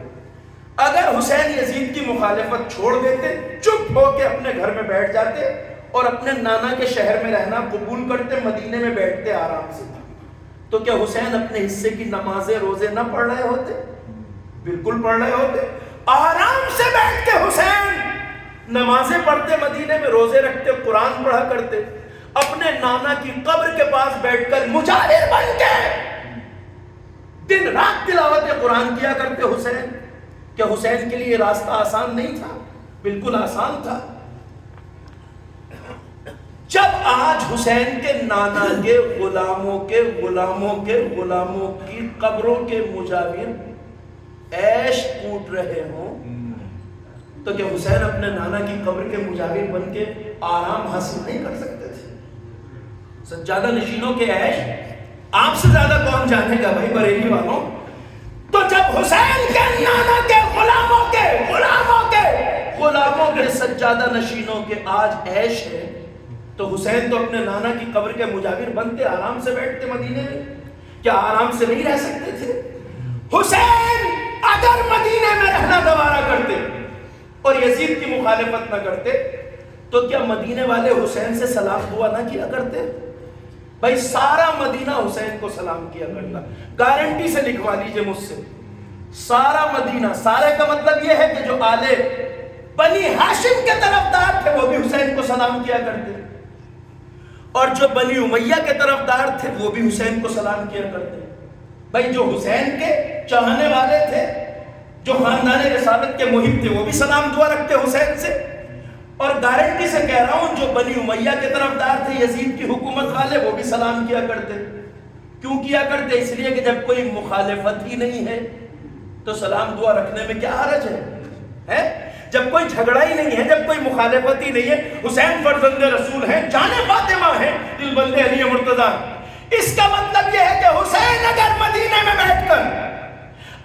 اگر حسین یزید کی مخالفت چھوڑ دیتے، چپ ہو کے اپنے گھر میں بیٹھ جاتے اور اپنے نانا کے شہر میں رہنا قبول کرتے، مدینے میں بیٹھتے آرام سے، تو کیا حسین اپنے حصے کی نمازیں روزے نہ پڑھ رہے ہوتے؟ بالکل پڑھ رہے ہوتے. آرام سے بیٹھ کے حسین نمازیں پڑھتے، مدینے میں روزے رکھتے، قرآن پڑھا کرتے. اپنے نانا کی قبر کے پاس بیٹھ کر مجاہر بن کے دن رات تلاوت قرآن کیا کرتے حسین. کیا حسین کے لیے یہ راستہ آسان نہیں تھا؟ بالکل آسان تھا. جب آج حسین کے نانا کے غلاموں کے غلاموں کے غلاموں کی قبروں کے مجاور عیش کوٹ رہے ہوں تو کیا حسین اپنے نانا کی قبر کے مجاور بن کے آرام حاصل نہیں کر سکتے تھے؟ سجادہ نشینوں کے عیش آپ سے زیادہ کون جانے گا بھائی بریلی والوں. تو جب حسین کے نانا کے غلاموں کے غلاموں کے غلاموں کے سجادہ نشینوں کے آج عیش ہے تو حسین تو اپنے نانا کی قبر کے مجاور بنتے، آرام سے بیٹھتے مدینے میں. کیا آرام سے نہیں رہ سکتے تھے؟ حسین اگر مدینے میں رہنا گوارا کرتے اور یزید کی مخالفت نہ کرتے تو کیا مدینے والے حسین سے سلام دعا نہ کیا کرتے؟ بھائی سارا مدینہ حسین کو سلام کیا کرتا. گارنٹی سے لکھوا لیجئے مجھ سے، سارا مدینہ، سارے کا مطلب یہ ہے کہ جو آلے بنی ہاشم کے طرفدار تھے وہ بھی حسین کو سلام کیا کرتے، اور جو بنی امیہ کے طرفدار تھے وہ بھی حسین کو سلام کیا کرتے. بھائی جو حسین کے چاہنے والے تھے، جو خاندان رسالت کے محب تھے، وہ بھی سلام دعا رکھتے حسین سے، اور گارنٹی سے کہہ رہا ہوں جو بنی امیہ کے طرفدار تھے یزید کی حکومت والے وہ بھی سلام کیا کرتے. کیوں کیا کرتے؟ اس لیے کہ جب کوئی مخالفت ہی نہیں ہے تو سلام دعا رکھنے میں کیا حرج ہے؟ جب کوئی جھگڑا ہی نہیں ہے، جب کوئی مخالفت ہی نہیں ہے، حسین فرزند رسول ہیں، جان فاطمہ ہیں، دل بندے علی مرتضیٰ. اس کا مطلب یہ ہے کہ حسین اگر مدینے میں بیٹھ کر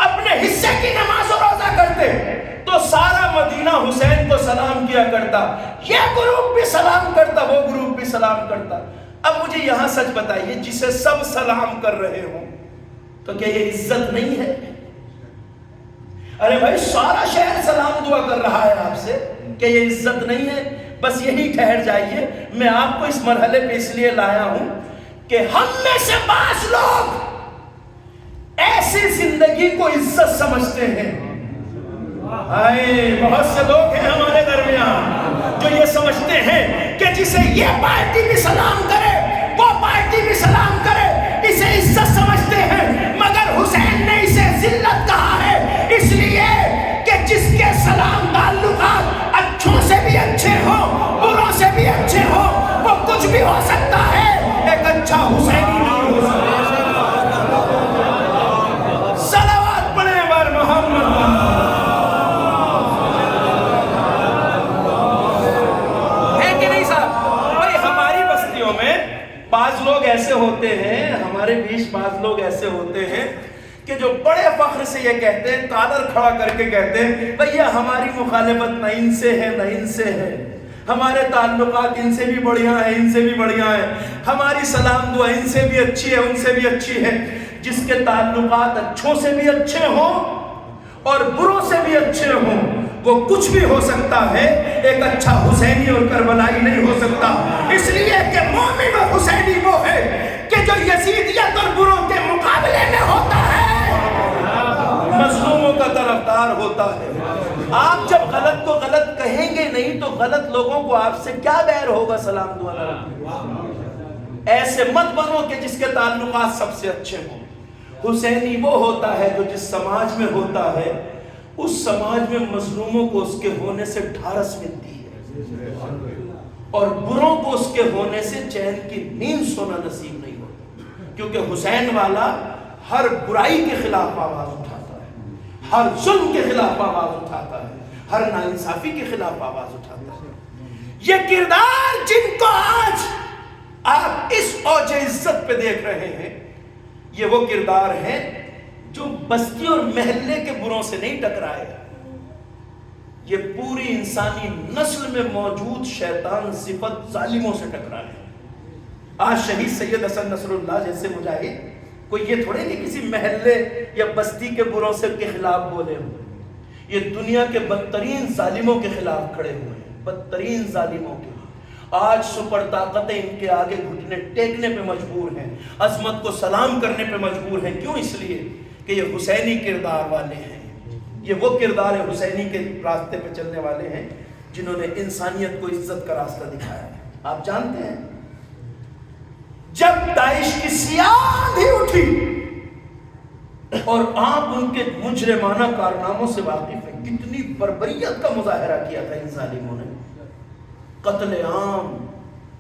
اپنے حصے کی نماز و روزہ کرتے تو سارا مدینہ حسین کو سلام کیا کرتا، یہ گروپ بھی سلام کرتا، وہ گروپ بھی سلام کرتا. اب مجھے یہاں سچ بتائیے، جسے سب سلام کر رہے ہوں تو کیا یہ عزت نہیں ہے؟ ارے بھائی سارا شہر سلام دعا کر رہا ہے آپ سے، کیا یہ عزت نہیں ہے؟ بس یہی ٹھہر جائیے. میں آپ کو اس مرحلے پہ اس لیے لایا ہوں کہ ہم میں سے بعض لوگ ایسی زندگی کو عزت سمجھتے ہیں. بہت سے لوگ ہیں ہمارے درمیان جو یہ سمجھتے ہیں کہ جسے یہ پارٹی بھی سلام کرے وہ پارٹی بھی سلام کرے، اسے عزت سمجھتے ہیں. مگر حسین نے اسے ذلت کہا ہے، اس لیے کہ جس کے سلام تعلقات اچھوں سے بھی اچھے ہوں، بروں سے بھی اچھے ہوں، وہ کچھ بھی ہو سکتا ہے، ایک اچھا حسینی نہیں ہو سکتا. صلوات پڑھیں بر محمد. ہے کہ نہیں صاحب؟ بھائی ہماری بستیوں میں بعض لوگ ایسے ہوتے ہیں، ہمارے بیچ بعض لوگ ایسے ہوتے ہیں کہ جو بڑے فخر سے یہ کہتے ہیں، کالر کھڑا کر کے کہتے ہیں بھیا ہماری مخالفت نہ ان سے ہے نہ ان سے ہے، ہمارے تعلقات ان سے بھی بڑھیا ہیں ان سے بھی بڑھیا ہیں، ہماری سلام دعا ان سے بھی اچھی ہے ان سے بھی اچھی ہے. جس کے تعلقات اچھوں سے بھی اچھے ہوں اور بروں سے بھی اچھے ہوں وہ کچھ بھی ہو سکتا ہے، ایک اچھا حسینی اور کربلائی نہیں ہو سکتا. اس لیے کہ مومن و حسینی وہ ہے کہ جو یزیدیت اور بروں کے مقابلے میں ہوتا ہے، مظلوموں کا طرفدار ہوتا ہے. آپ جب غلط کو غلط کہیں گے نہیں تو غلط لوگوں کو آپ سے کیا غیر ہوگا سلام دعا. ایسے مت بنو کہ جس کے تعلقات سب سے اچھے ہوں. حسینی وہ ہوتا ہے جو جس سماج میں ہوتا ہے اس سماج میں مظلوموں کو اس کے ہونے سے ڈھارس ملتی ہے اور بروں کو اس کے ہونے سے چین کی نیند سونا نصیب نہیں ہوتا. کیونکہ حسین والا ہر برائی کے خلاف آواز اٹھاتا ہے، ہر ظلم کے خلاف آواز اٹھاتا ہے، ہر ناانصافی کے خلاف آواز اٹھاتا ہے. یہ کردار جن کو آج آپ اس اوج عزت پہ دیکھ رہے ہیں، یہ وہ کردار ہیں جو بستی اور محلے کے بروں سے نہیں ٹکرائے، یہ پوری انسانی نسل میں موجود شیطان صفت ظالموں سے ٹکرائے. آج شہید سید حسن نصر اللہ جیسے مجاہد کوئی یہ تھوڑے کہ کسی محلے یا بستی کے بروں سے کے خلاف بولے ہوئے، یہ دنیا کے بدترین ظالموں کے خلاف کھڑے ہوئے ہیں، بدترین ظالموں کے. آج سپر طاقتیں ان کے آگے گھٹنے ٹیکنے پہ مجبور ہیں، عظمت کو سلام کرنے پہ مجبور ہیں. کیوں؟ اس لیے کہ یہ حسینی کردار والے ہیں، یہ وہ کردار حسینی کے راستے پہ چلنے والے ہیں جنہوں نے انسانیت کو عزت کا راستہ دکھایا ہے. آپ جانتے ہیں جب داعش کی سیاہ آندھی اٹھی اور آپ ان کے مجرمانہ کارناموں سے واقف ہیں، کتنی بربریت کا مظاہرہ کیا تھا ان ظالموں نے. قتل عام،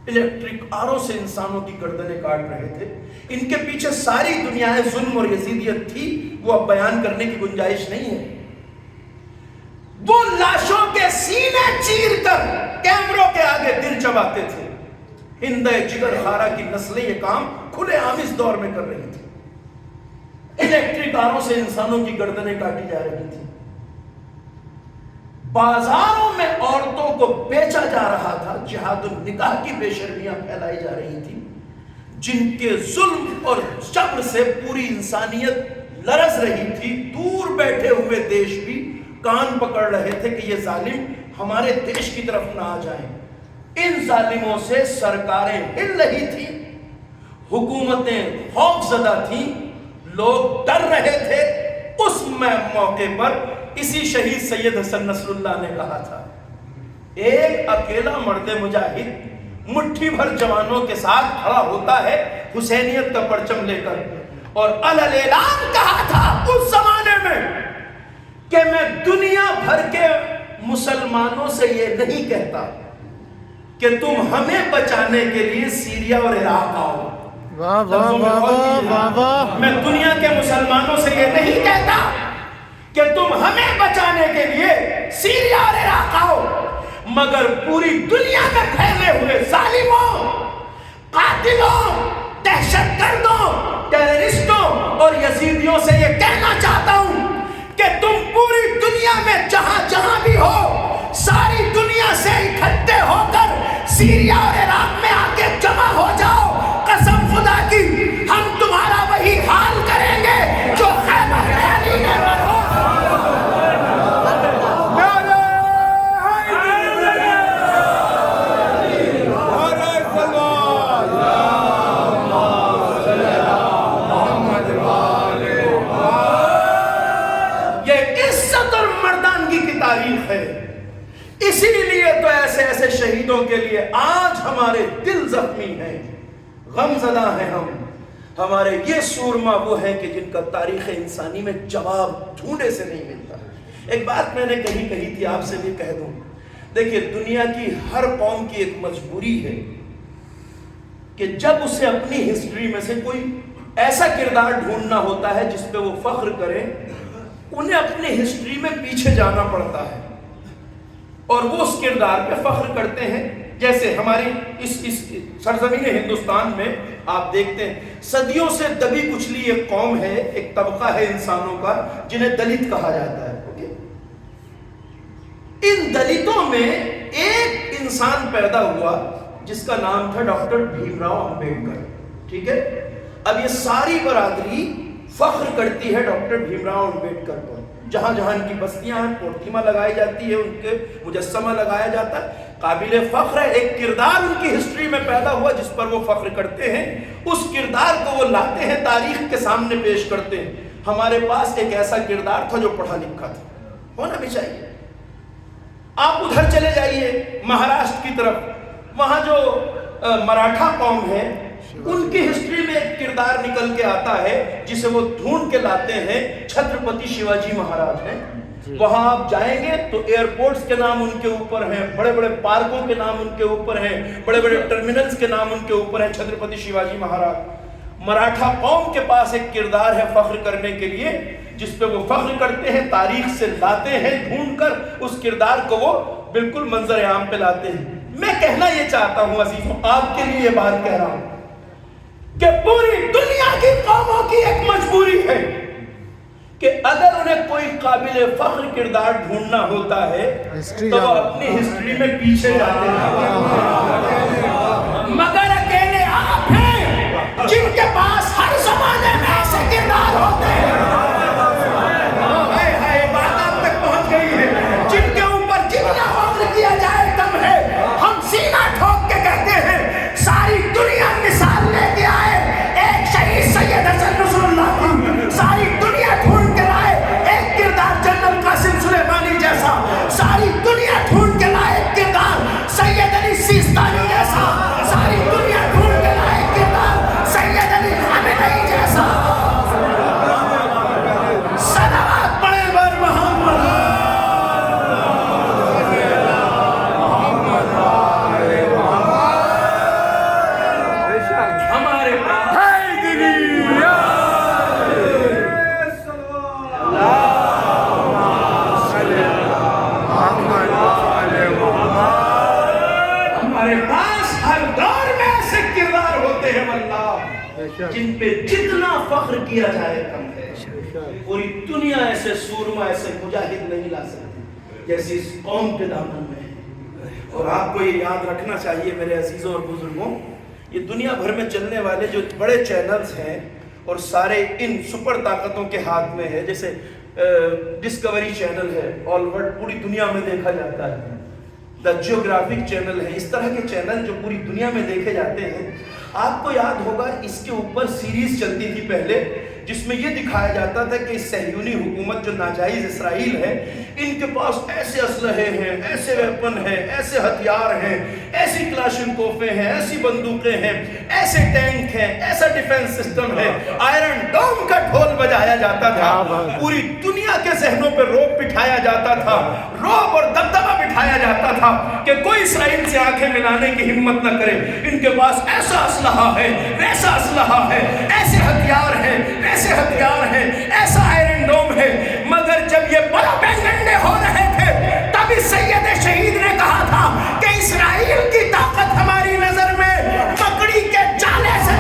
الیکٹرک آروں سے انسانوں کی گردنیں کاٹ رہے تھے. ان کے پیچھے ساری دنیا ظلم اور یزیدیت تھی، وہ اب بیان کرنے کی گنجائش نہیں ہے. وہ لاشوں کے سینے چیر کر کیمروں کے آگے دل چباتے تھے. ہند جگر خارا کی نسلیں یہ کام کھلے عام اس دور میں کر رہی تھی. الیکٹرک آروں سے انسانوں کی گردنیں کاٹی جا رہی تھی. بازاروں میں عورتوں کو بیچا جا رہا تھا. جہاد النکاح کی بے شرمیاں پھیلائی جا رہی تھی. جن کے ظلم اور جبر سے پوری انسانیت لرز رہی تھی. دور بیٹھے ہوئے دیش بھی کان پکڑ رہے تھے کہ یہ ظالم ہمارے دیش کی طرف نہ آ جائیں. ان ظالموں سے سرکاریں ہل رہی تھی، حکومتیں خوف زدہ تھیں، لوگ ڈر رہے تھے. اس موقع پر اسی شہید سید حسن نصر اللہ نے کہا تھا، ایک اکیلا مرد مجاہد مٹھی بھر جوانوں کے ساتھ کھڑا ہوتا ہے حسینیت کا پرچم لے کر، اور اعلان کہا تھا اس زمانے میں کہ میں دنیا بھر کے مسلمانوں سے یہ نہیں کہتا کہ تم ہمیں بچانے کے لیے سیریا اور عراق آؤ. واہ واہ واہ واہ واہ واہ. میں دنیا کے مسلمانوں سے یہ نہیں کہتا کہ تم ہمیں بچانے کے لیے سیریا اور عراق آؤ، مگر پوری دنیا میں پھیلے ہوئے ظالموں، قاتلوں، دہشت گردوں، ٹیررسٹوں اور یزیدیوں سے یہ کہنا چاہتا ہوں کہ تم پوری دنیا میں جہاں جہاں بھی ہو، ساری دنیا سے اکٹھے ہو کر سیریا اور عراق میں آ کے جمع ہو جاؤ. قسم خدا کی ہم تمہارا وہی حال کریں گے جو خیبر علی نے بنا. تاریخ ہے. اسی لیے تو ایسے ایسے شہیدوں کے لیے آج ہمارے دل زخمی ہیں، غم زدہ ہیں ہم. ہمارے یہ سورما وہ ہیں کہ جن کا تاریخ انسانی میں جواب ڈھونڈے سے نہیں ملتا. ایک بات میں نے کہی تھی، آپ سے بھی کہہ دوں. دیکھیے دنیا کی ہر قوم کی ایک مجبوری ہے کہ جب اسے اپنی ہسٹری میں سے کوئی ایسا کردار ڈھونڈنا ہوتا ہے جس پہ وہ فخر کرے، انہیں اپنی ہسٹری میں پیچھے جانا پڑتا ہے اور وہ اس کردار پہ فخر کرتے ہیں. جیسے ہماری اس سرزمین ہندوستان میں آپ دیکھتے ہیں صدیوں سے دبی کچلی ایک قوم ہے، ایک طبقہ ہے انسانوں کا جنہیں دلت کہا جاتا ہے. ان دلتوں میں ایک انسان پیدا ہوا جس کا نام تھا ڈاکٹر بھیم راؤ امبیڈکر. ٹھیک ہے، اب یہ ساری برادری فخر کرتی ہے ڈاکٹر بھیم راؤ امبیڈکر پر. جہاں جہاں ان کی بستیاں ہیں پورتیما لگائی جاتی ہے، ان کے مجسمہ لگایا جاتا ہے. قابل فخر ہے، ایک کردار ان کی ہسٹری میں پیدا ہوا جس پر وہ فخر کرتے ہیں. اس کردار کو وہ لاتے ہیں، تاریخ کے سامنے پیش کرتے ہیں. ہمارے پاس ایک ایسا کردار تھا جو پڑھا لکھا تھا، ہونا بھی چاہیے. آپ ادھر چلے جائیے مہاراشٹر کی طرف، وہاں جو مراٹھا قوم ہے ان کی ہسٹری میں ایک کردار نکل کے آتا ہے جسے وہ ڈھونڈ کے لاتے ہیں، چھترپتی شیواجی مہاراج ہیں. وہاں آپ جائیں گے تو ایئرپورٹس کے نام ان کے اوپر ہیں، بڑے بڑے پارکوں کے نام ان کے اوپر ہیں، بڑے بڑے ٹرمینلز کے نام ان کے اوپر ہیں. چھترپتی شیواجی مہاراج. مراٹھا قوم کے پاس ایک کردار ہے فخر کرنے کے لیے جس پہ وہ فخر کرتے ہیں، تاریخ سے لاتے ہیں ڈھونڈ کر اس کردار کو وہ بالکل منظر عام پہ لاتے ہیں. میں کہنا یہ چاہتا ہوں عزیزوں، آپ کے لیے یہ بات کہہ رہا ہوں کہ پوری دنیا کی قوموں کی ایک مجبوری ہے کہ اگر انہیں کوئی قابل فخر کردار ڈھونڈنا ہوتا ہے تو وہ اپنی ہسٹری میں پیچھے جاتے ہیں. مگر اکیلے آپ ہیں جن کے پاس ہر زمانے میں ایسے کردار ہوتے ہیں. بات آپ تک پہنچ گئی ہے. جن کے اوپر جتنا فخر کیا جائے کم ہے. ہم سینہ ٹھوک کے کہتے ہیں ساری دنیا مثال لے کے آئے ایک شہید سید حسن نصر اللہ کی، ساری دنیا ڈھونڈ کے لائے ایک کردار جنرل قاسم سلیمانی جیسا، ساری دنیا ڈھونڈ کے لائے ایک کردار سید علی سیستانی جیسا، ساری دنیا ڈھونڈ کے لائے ایک کردار سید علی خامنئی جیسا. صلوات پڑھیں بر محمد. جن پہ جتنا فخر کیا جائے کم ہے. پوری دنیا ایسے سورما، ایسے مجاہد نہیں لا سکتی جیسی اس قوم کے دامن میں ہے. اور آپ کو یہ یاد رکھنا چاہیے میرے عزیزوں اور بزرگوں، یہ دنیا بھر میں چلنے والے جو بڑے چینلز ہیں اور سارے ان سپر طاقتوں کے ہاتھ میں ہے، جیسے ڈسکوری چینل ہے، آل ورلڈ پوری دنیا میں دیکھا جاتا ہے، دا جیوگرافک چینل ہے، اس طرح کے چینل جو پوری دنیا میں دیکھے جاتے ہیں. آپ کو یاد ہوگا اس کے اوپر سیریز چلتی تھی پہلے جس میں یہ دکھایا جاتا تھا کہ صہیونی حکومت جو ناجائز اسرائیل ہے، ان کے پاس ایسے اسلحے ہیں، ایسے ویپن ہیں، ایسے ہتھیار ہیں، ایسی کلاشنکوفیں ہیں، ایسی بندوقیں ہیں، ایسے ٹینک ہیں، ایسا ڈیفنس سسٹم ہے، آئرن ڈوم کا ڈھول بجایا جاتا تھا، پوری دنیا کے ذہنوں پہ رعب بٹھایا جاتا تھا، رعب اور دبدبہ بٹھایا جاتا تھا کہ کوئی اسرائیل سے آنکھیں ملانے کی ہمت نہ کرے، ان کے پاس ایسا اسلحہ ہے، ویسا اسلحہ ہے، ایسے ہتھیار ہیں، ایسے ہتھیار ہیں، ایسا آئرن ڈوم ہے۔ مگر جب یہ پروپیگنڈے ہو رہے تھے تب اس سید شہید نے کہا تھا کہ اسرائیل کی طاقت ہماری نظر میں مکڑی کے جالے سے،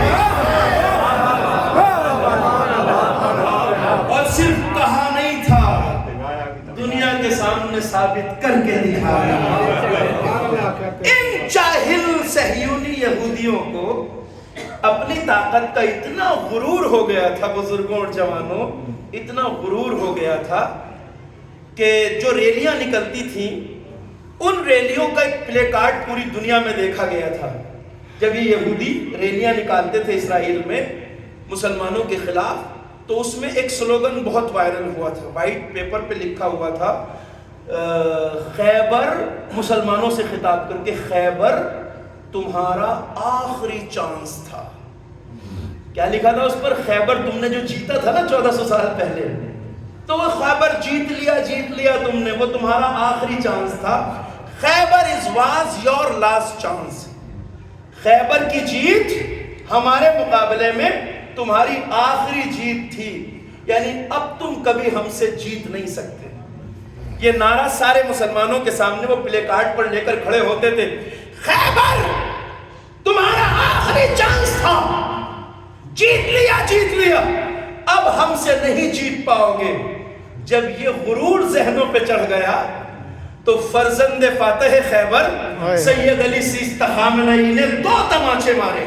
اور صرف کہا نہیں تھا، دنیا کے سامنے ثابت کر کے دکھایا۔ ان جاہل صہیونی یہودیوں کو اپنی طاقت کا اتنا غرور ہو گیا تھا، بزرگوں اور جوانوں، اتنا غرور ہو گیا تھا کہ جو ریلیاں نکلتی تھیں ان ریلیوں کا ایک پلے کارڈ پوری دنیا میں دیکھا گیا تھا۔ جب یہ یہودی ریلیاں نکالتے تھے اسرائیل میں مسلمانوں کے خلاف، تو اس میں ایک سلوگن بہت وائرل ہوا تھا، وائٹ پیپر پہ لکھا ہوا تھا، خیبر، مسلمانوں سے خطاب کر کے، خیبر تمہارا آخری چانس تھا۔ کیا لکھا تھا اس پر؟ خیبر تم نے جو جیتا تھا نا 1400 سال پہلے، تو وہ خیبر جیت لیا تم نے، وہ تمہارا آخری چانس تھا۔ خیبر واز یور لاسٹ چانس۔ خیبر کی جیت ہمارے مقابلے میں تمہاری آخری جیت تھی، یعنی اب تم کبھی ہم سے جیت نہیں سکتے۔ یہ نعرہ سارے مسلمانوں کے سامنے وہ پلے کارڈ پر لے کر کھڑے ہوتے تھے، خیبر تمہارا آخری چانس تھا، جیت لیا، اب ہم سے نہیں جیت پاؤ گے۔ جب یہ غرور ذہنوں پہ چڑھ گیا تو فرزند فاتح خیبر سید علی سیستہ خامنئی نے 2 تماچے مارے،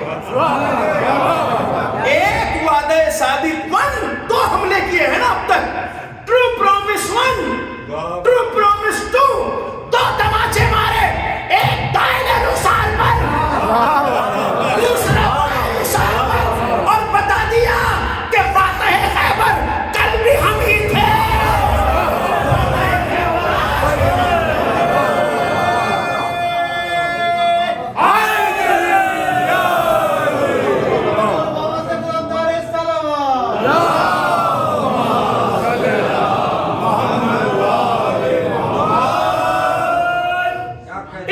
ایک وعدہ صادق 1، 2 حملے کیے ہیں نا اب تک، ٹرو پرومس 1، ٹرو پرومس 2، 2 تماچے مارے، ایک دائیں نصار پر، دوسرا نصار پر، اور بتا دیا کہ فاتح خیبر کل بھی ہم ہی تھے۔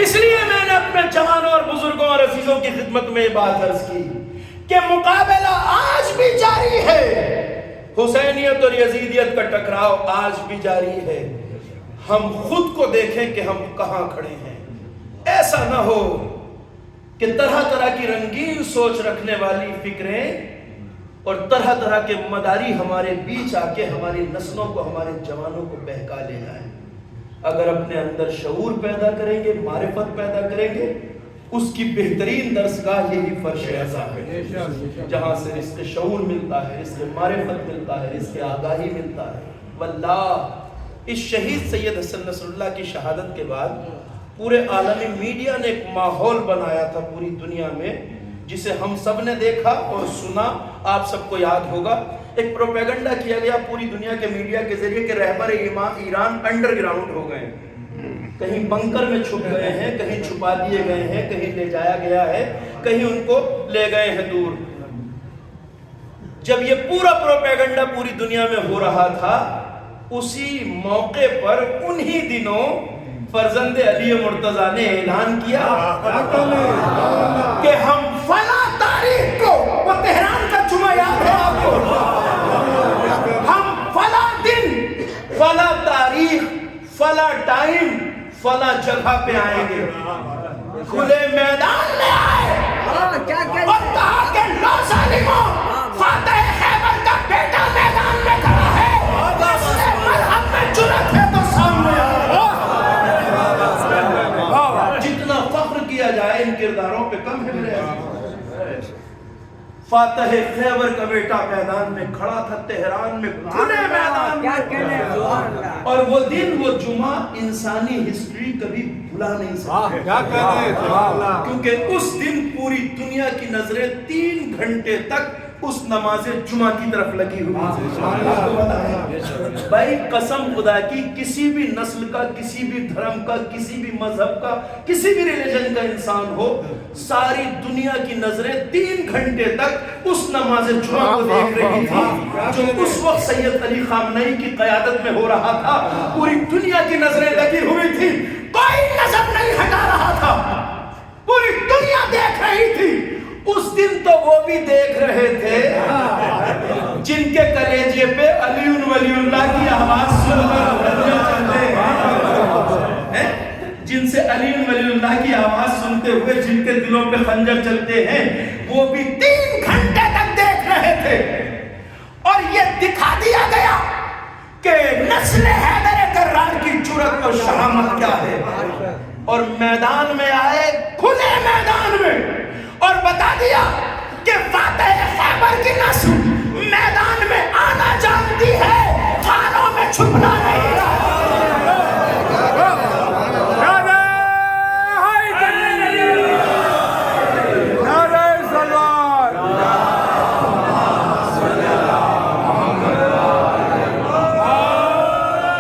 اس لیے میں نے اپنے جوانوں اور بزرگوں اور عزیزوں کی خدمت میں یہ بات عرض کی کہ مقابلہ آج بھی جاری ہے، حسینیت اور یزیدیت کا ٹکراؤ آج بھی جاری ہے۔ ہم خود کو دیکھیں کہ ہم کہاں کھڑے ہیں۔ ایسا نہ ہو کہ طرح طرح کی رنگین سوچ رکھنے والی فکریں اور طرح طرح کے مداری ہمارے بیچ آ کے ہماری نسلوں کو، ہمارے جوانوں کو بہکا لے جائیں۔ اگر اپنے اندر شعور پیدا کریں گے، معرفت پیدا کریں گے، اس کی بہترین درسگاہ یہی فرش اعظم ہے، جہاں سے رزق شعور ملتا ہے، رزق معرفت ملتا ہے، رزق آگاہی ملتا ہے۔ واللہ اس شہید سید حسن نصر اللہ کی شہادت کے بعد پورے عالمی میڈیا نے ایک ماحول بنایا تھا پوری دنیا میں، جسے ہم سب نے دیکھا اور سنا، آپ سب کو یاد ہوگا۔ ایک پروپیگنڈا کیا گیا پوری دنیا کے میڈیا کے ذریعے کہ رہبر ایران انڈر گراؤنڈ ہو گئے، کہیں بنکر میں چھپ گئے ہیں، کہیں چھپا دیے گئے ہیں، کہیں لے جایا گیا ہے، کہیں ان کو لے گئے ہیں دور۔ جب یہ پورا پروپیگنڈا پوری دنیا میں ہو رہا تھا، اسی موقع پر انہی دنوں فرزند علی مرتضیٰ نے اعلان کیا کہ ہم فلاں تاریخ کو، وہ تہران کا جمعہ یاد ہے آپ کو، ہم فلاں دن، فلاں تاریخ، فلاں ٹائم، فلاں جگہ پہ آئیں گے۔ کھلے میدان میں آئے اور کہا کہ لو ظالموں، فاتح خیبر کا بیٹا میدان میں کھڑا ہے، اس نے ملحم میں جرأت ہے تو سامنے آؤ۔ جتنا فخر کیا جائے ان کرداروں پہ کم ہے میرے عزیز۔ فاتح خیبر کا بیٹا میدان میں کھڑا تھا، تہران میں کھلے میدان میں، اور وہ دن، وہ جمعہ انسانی ہسٹری کبھی بھلا نہیں سکتے، کیا کہتے ہیں، کیونکہ اس دن پوری دنیا کی نظریں 3 گھنٹے تک اس نماز جمعہ کی طرف لگی ہوئی تھی۔ آپ کو پتا ہے بھائی، قسم خدا کی، کسی بھی نسل کا، کسی بھی دھرم کا، کسی بھی مذہب کا، کسی بھی ریلیجن کا انسان ہو، ساری دنیا کی نظریں 3 گھنٹے تک اس نماز جمعہ کو دیکھ رہی تھی جو اس وقت سید علی خامنئی کی قیادت میں ہو رہا تھا۔ پوری دنیا کی نظریں لگی ہوئی تھی، کوئی نظر نہیں ہٹا رہا تھا، پوری دنیا دیکھ رہی تھی۔ اس دن تو وہ بھی دیکھ رہے تھے جن کے کلیجے پہ علی ولی اللہ کی آواز سن کر چلتے ہیں، جن سے علی ولی اللہ کی آواز سنتے ہوئے جن کے دلوں پہ خنجر چلتے ہیں، وہ بھی 3 گھنٹے تک دیکھ رہے تھے۔ اور یہ دکھا دیا گیا کہ نسل حیدر کرار کی جرأت اور شہامت کیا ہے، اور میدان میں آئے، کھلے میدان میں، اور بتا دیا کہ فاتح خیبر کی نسل میدان میں آنا جانتی ہے، خانوں میں چھپنا نہیں رہا۔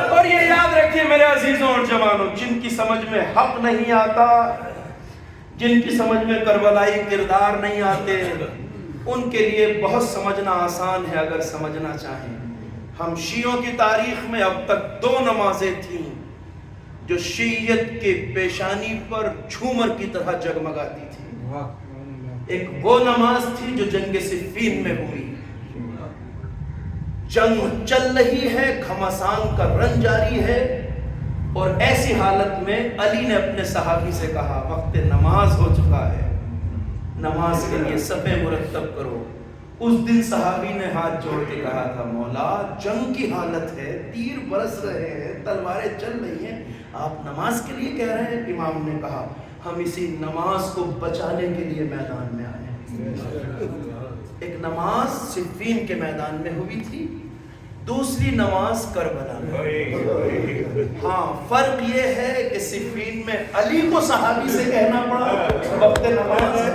اور یہ یاد رکھیے میرے عزیزوں اور جوانوں، جن کی سمجھ میں حق نہیں آتا، جن کی سمجھ میں کربلائی کردار نہیں آتے، ان کے لیے بہت سمجھنا آسان ہے اگر سمجھنا چاہیں۔ ہم شیعوں کی تاریخ میں اب تک 2 نمازیں تھیں جو شیعیت کے پیشانی پر جھومر کی طرح جگمگاتی تھی۔ ایک وہ نماز تھی جو جنگ صفین میں ہوئی، جنگ چل رہی ہے، گھمسان کا رن جاری ہے، اور ایسی حالت میں علی نے اپنے صحابی سے کہا وقت نماز ہو چکا ہے، نماز کے لیے صفیں مرتب کرو۔ اس دن صحابی نے ہاتھ جوڑ کے کہا تھا، مولا جنگ کی حالت ہے، تیر برس رہے ہیں، تلواریں چل رہی ہیں، آپ نماز کے لیے کہہ رہے ہیں؟ امام نے کہا ہم اسی نماز کو بچانے کے لیے میدان میں آئے ہیں۔ ایک نماز صفین کے میدان میں ہوئی تھی، دوسری نماز کربلا میں۔ ہاں، فرق یہ ہے کہ صفین میں علی کو صحابی سے کہنا پڑا وقت نماز ہے،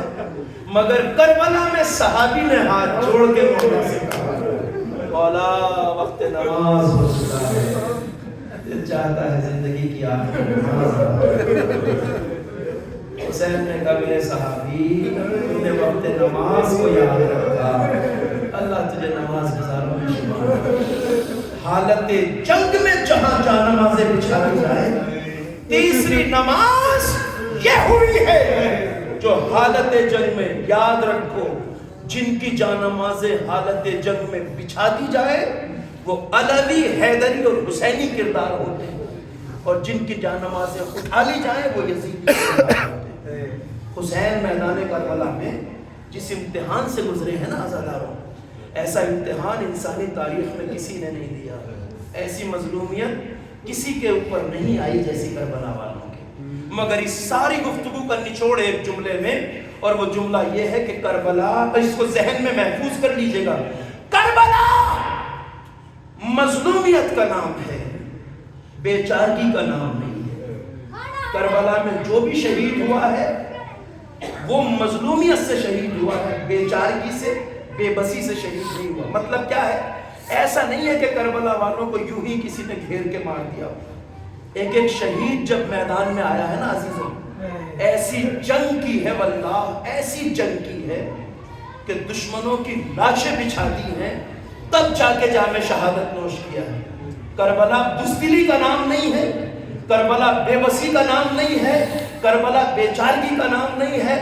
مگر کربلا میں صحابی نے ہاتھ جوڑ کے مولا سے کہا مولا وقت نماز ہو چکا ہے، دل چاہتا ہے زندگی کی آخری نماز۔ حسین نے کہا میرے صحابی، تم نے وقت نماز کو یاد رکھا، اللہ تجھے نماز گزاروں میں شمار۔ حالت جنگ میں جہاں جانمازیں بچھائی جائیں، تیسری نماز یہ ہوئی ہے جو حالت جنگ میں، یاد رکھو، جن کی جانمازیں حالت جنگ میں بچھا دی جائے وہ علوی، حیدری اور حسینی کردار ہوتے ہیں، اور جن کی جانمازیں اٹھا لی جائیں وہ یزیدی کردار ہوتے ہیں۔ حسین میدان کربلا میں جس امتحان سے گزرے ہیں نا عزاداروں، ایسا امتحان انسانی تاریخ میں کسی نے نہیں دیا، ایسی مظلومیت کسی کے اوپر نہیں آئی جیسی کربلا والوں کی۔ مگر اس ساری گفتگو کا نچوڑ ایک جملے میں، اور وہ جملہ یہ ہے کہ کربلا، اس کو ذہن میں محفوظ کر لیجئے گا، کربلا مظلومیت کا نام ہے، بے چارگی کا نام نہیں ہے۔ کربلا میں جو بھی شہید ہوا ہے وہ مظلومیت سے شہید ہوا ہے، بے چارگی سے، بے بسی سے شہید نہیں ہوا۔ مطلب کیا ہے؟ ایسا نہیں ہے کہ کربلا والوں کو یوں ہی کسی نے گھیر کے مار دیا۔ ایک ایک شہید جب میدان میں آیا ہے نا عزیزوں، ایسی جنگ کی ہے واللہ، ایسی جنگ کی ہے کہ دشمنوں کی لاشیں بچھا دی ہیں، تب جا کے جام شہادت نوش کیا ہے۔ کربلا بزدلی کا نام نہیں ہے، کربلا بے بسی کا نام نہیں ہے، کربلا بے چارگی کا نام نہیں ہے،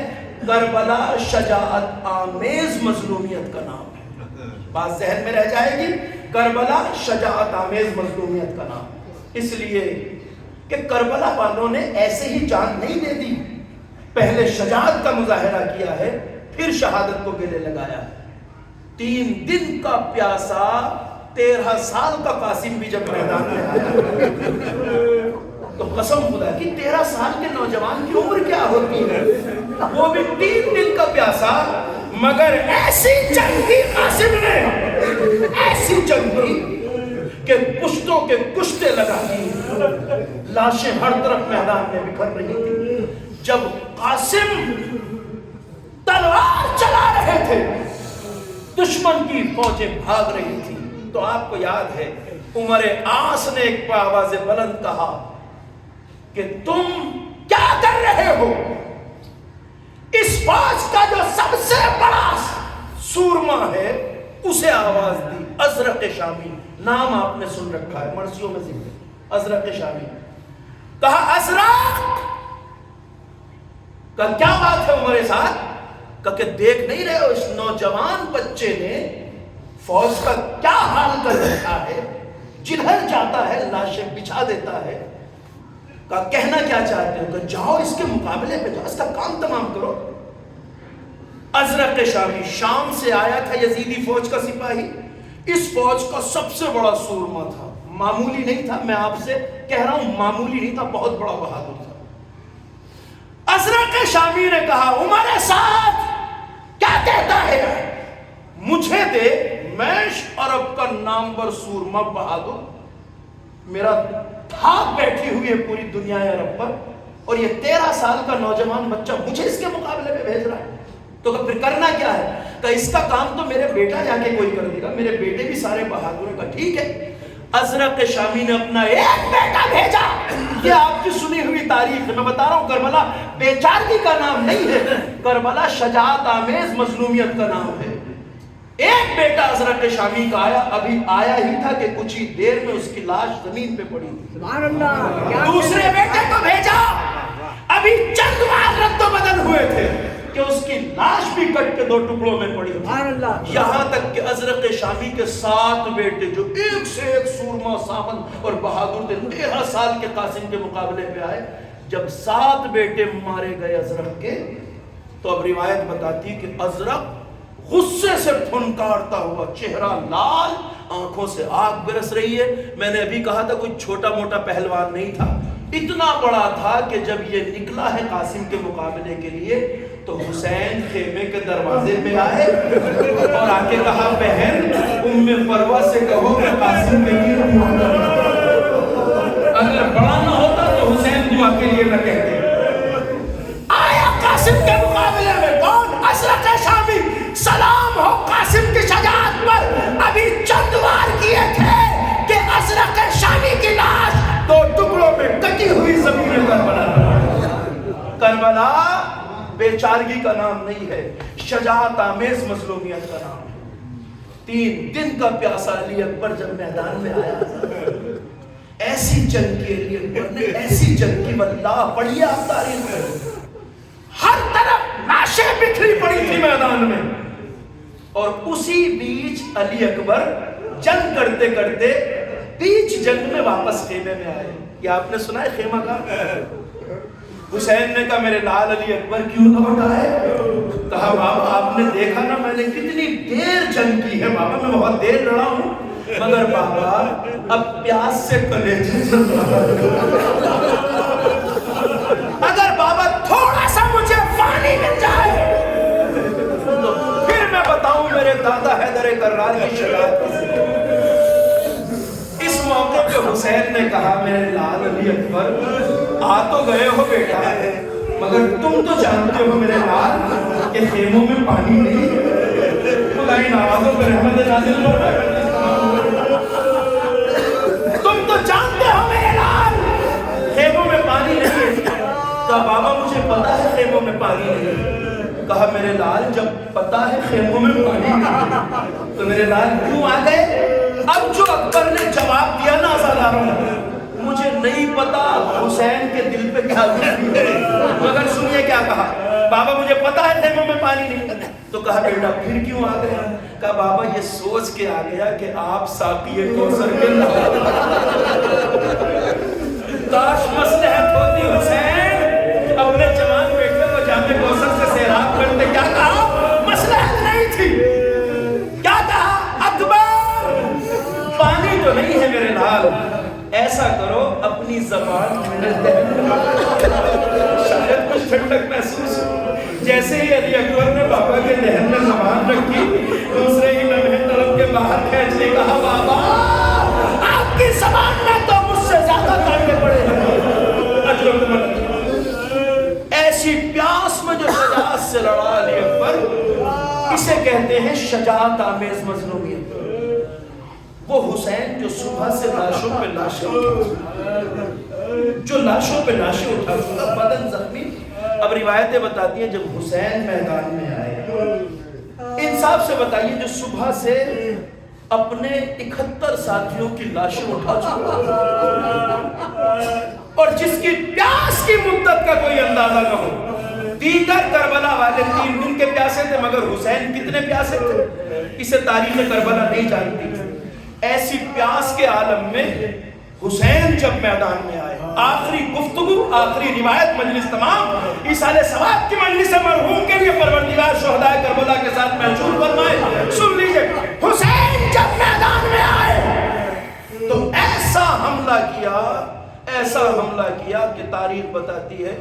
کربلا شجاعت آمیز مظلومیت کا نام ہے۔ بات ذہن میں رہ جائے گی، کربلا شجاعت آمیز مظلومیت کا نام۔ اس لیے کہ کربلا والوں نے ایسے ہی جان نہیں دے دی، پہلے شجاعت کا مظاہرہ کیا ہے، پھر شہادت کو گلے لگایا ہے۔ 3 دن کا پیاسا 13 سال کا قاسم بھی جب میدان میں آیا تو قسم خدا کی 13 سال کے نوجوان کی عمر کیا ہوتی ہے، وہ بھی 3 دن کا پیاسا، مگر ایسی جنگ کی قاسم نے، ایسی جنگ کی کہ پشتوں کے کشتے لگا دی، لاشیں ہر طرف میدان میں بکھر رہی تھی. جب قاسم تلوار چلا رہے تھے دشمن کی فوجیں بھاگ رہی تھی تو آپ کو یاد ہے عمر عاص نے ایک آواز بلند کہا کہ تم کیا کر رہے ہو؟ اس فوج کا جو سب سے بڑا سورما ہے اسے آواز دی. ازرق شامی نام آپ نے سن رکھا ہے, مرثیوں میں ذکر ازرق شامی. کہا ازرق کا کیا بات ہے عمر ساتھ؟ کہا کہ دیکھ نہیں رہے ہو اس نوجوان بچے نے فوج کا کیا حال کر رکھا ہے, جدھر جاتا ہے لاشیں بچھا دیتا ہے. کہا کہنا کیا چاہتے ہو؟ کہ جاؤ اس کے مقابلے پہ جاؤ, اس کا کام تمام کرو. ازرق شامی شام سے آیا تھا, یزیدی فوج کا سپاہی, اس فوج کا سب سے بڑا سورما تھا, معمولی نہیں تھا. میں آپ سے کہہ رہا ہوں معمولی نہیں تھا, بہت بڑا بہادر تھا. ازرق شامی نے کہا عمر سعد کیا کہتا ہے؟ مجھے دے, میں عرب کا نامور سورما بہادر, میرا تھاک بیٹھی ہوئی ہے پوری دنیا عرب پر, اور یہ 13 سال کا نوجوان بچہ مجھے اس کے مقابلے میں بھیج رہا ہے. تو پھر کرنا کیا ہے؟ کہ اس کا کام تو میرے بیٹا جا کے کوئی کر دے گا, میرے بیٹے بھی سارے بہادر ہیں. کا ٹھیک ہے. ازرق شامی نے اپنا ایک بیٹا بھیجا. یہ آپ کی سنی ہوئی تاریخ ہے, میں بتا رہا ہوں. کربلا بے چارگی کا نام نہیں ہے, کربلا شجاعت آمیز مظلومیت کا نام ہے. ایک بیٹا ازرق شامی کا آیا, ابھی آیا ہی تھا کہ کچھ ہی دیر میں اس کی لاش زمین پہ پڑی تھی. سبحان اللہ. دوسرے بیٹے کو بھیجا, ابھی چند بار رد و بدل ہوئے تھے کہ اس کی لاش بھی کٹ کے 2 ٹکڑوں میں پڑی تھی. یہاں تک کہ ازرق شامی کے 7 بیٹے جو ایک سے ایک سورما سامن اور بہادر تھے, 13 سال کے قاسم کے مقابلے پہ آئے. جب 7 بیٹے مارے گئے ازرق کے, تو اب روایت بتاتی کہ ازرق غصے سے پھنکارتا ہوا, چہرہ لال, آنکھوں سے آگ برس رہی ہے. میں نے ابھی کہا تھا کوئی چھوٹا موٹا پہلوان نہیں تھا, اتنا بڑا تھا کہ جب یہ نکلا ہے قاسم کے مقابلے کے لیے تو حسین خیمے کے دروازے پہ آئے اور آ کے کہا بہن ام فروہ سے کہو کہ قاسم کے لیے اگر بڑا نہ ہوتا تو حسین دعا کے لیے نہ کہتے. آیا قاسم کے مقابلے میں کون؟ ازرق شامی. سلام ہو قاسم کی شجاعت پر. ابھی چند وار کیے تھے کہ ازرق شامی کی لاش 2 ٹکڑوں میں کٹی ہوئی زمین کربلا. کربلا بے چارگی کا نام نہیں ہے, شجاعت آمیز مظلومیت کا نام ہے. 3 دن کا پیاسا علی اکبر جب میدان میں آیا, ایسی جنگ کی علی اکبر نے, ایسی جنگ کی واللہ پڑھیے آپ تاریخ میں, ہر طرف لاشیں بکھری پڑی تھی میدان میں. اور اسی بیچ علی اکبر جنگ کرتے کرتے بیچ جنگ میں واپس خیمے میں آئے. یہ آپ نے سنا ہے خیمہ کا؟ حسین نے کہا میرے لال علی اکبر کیوں لوٹ آئے؟ کہا بابا آپ نے دیکھا نا میں نے کتنی دیر جنگ کی ہے بابا, میں بہت دیر لڑا ہوں, مگر بابا اب پیاس سے کلیجے چل رہا ہے. اگر بابا تھوڑا سا مجھے پانی مل جائے تو پھر میں بتاؤں میرے دادا حیدر کرار کی شجاعت. اس موقع پہ حسین نے کہا میرے لال علی اکبر آ تو گئے ہو بیٹا, مگر تم تو جانتے ہو میرے لال کہ خیموں میں پانی نہیں ہے. خدا ان آوازوں پہ رحمت نازل ہو رہا ہے. تم تو جانتے ہو میرے لال خیموں میں پانی نہیں ہے. کہا بابا مجھے پتا ہے خیموں میں پانی نہیں ہے. کہا میرے لال جب پتا ہے خیموں میں پانی نہیں ہے تو میرے لال کیوں آ گئے؟ اب جو اکبر نے جواب دیا نا ازاداروں مجھے نہیں پتا حسین کے دل پہ کیا گزری ہے, مگر سنیے کیا کہا. بابا مجھے پتا ہے خیموں میں پانی نہیں. تو کہا بیٹا پھر کیوں آ گیا؟ کہا بابا یہ سوچ کے آ گیا کہ آپ ساقی کوثر کے کاش مصلحت ہوتی حسین اپنے جوان بیٹے کو جامع کوثر سے سیراب کرتے. کیا کہا؟ مصلحت نہیں تھی. کیا کہا؟ اکبر پانی تو نہیں ہے میرے لال, ایسا کرو اپنی زبان شاید کچھ ٹھنڈک محسوس ہو. جیسے ہی علی اکبر نے بابا کے دہن میں زبان رکھی, دوسرے ہی لمحے طرف کے باہر کھینچ نے کہا بابا آپ کی زبان میں تو مجھ سے زیادہ طاقت اسے کہتے ہیں شجاعت آمیز مظلومیت۔ وہ حسین جو صبح سے لاشوں پہ لاشیں اٹھا بدن زخمی۔ اب روایتیں بتاتی ہیں جب حسین میدان میں آئے، انصاف سے بتائیے جو صبح سے اپنے 71 ساتھیوں کی لاشیں اٹھا چکا اور جس کی پیاس کی مدت کا کوئی اندازہ نہ ہو، دیگر کربلا والے 3 دن کے پیاسے تھے مگر حسین کتنے پیاسے تھے اسے تاریخ کربلا نہیں جانتی۔ ایسی پیاس کے عالم میں حسین جب میدان میں آئے، آخری گفتگو، آخری روایت مجلس تمام ایصال ثواب کی مجلس مرحوم کے لیے پروردگار شہدائے کربلا کے ساتھ محشور فرمائے۔ سن لیجئے، حسین جب میدان میں آئے تو ایسا حملہ کیا کہ تاریخ بتاتی ہے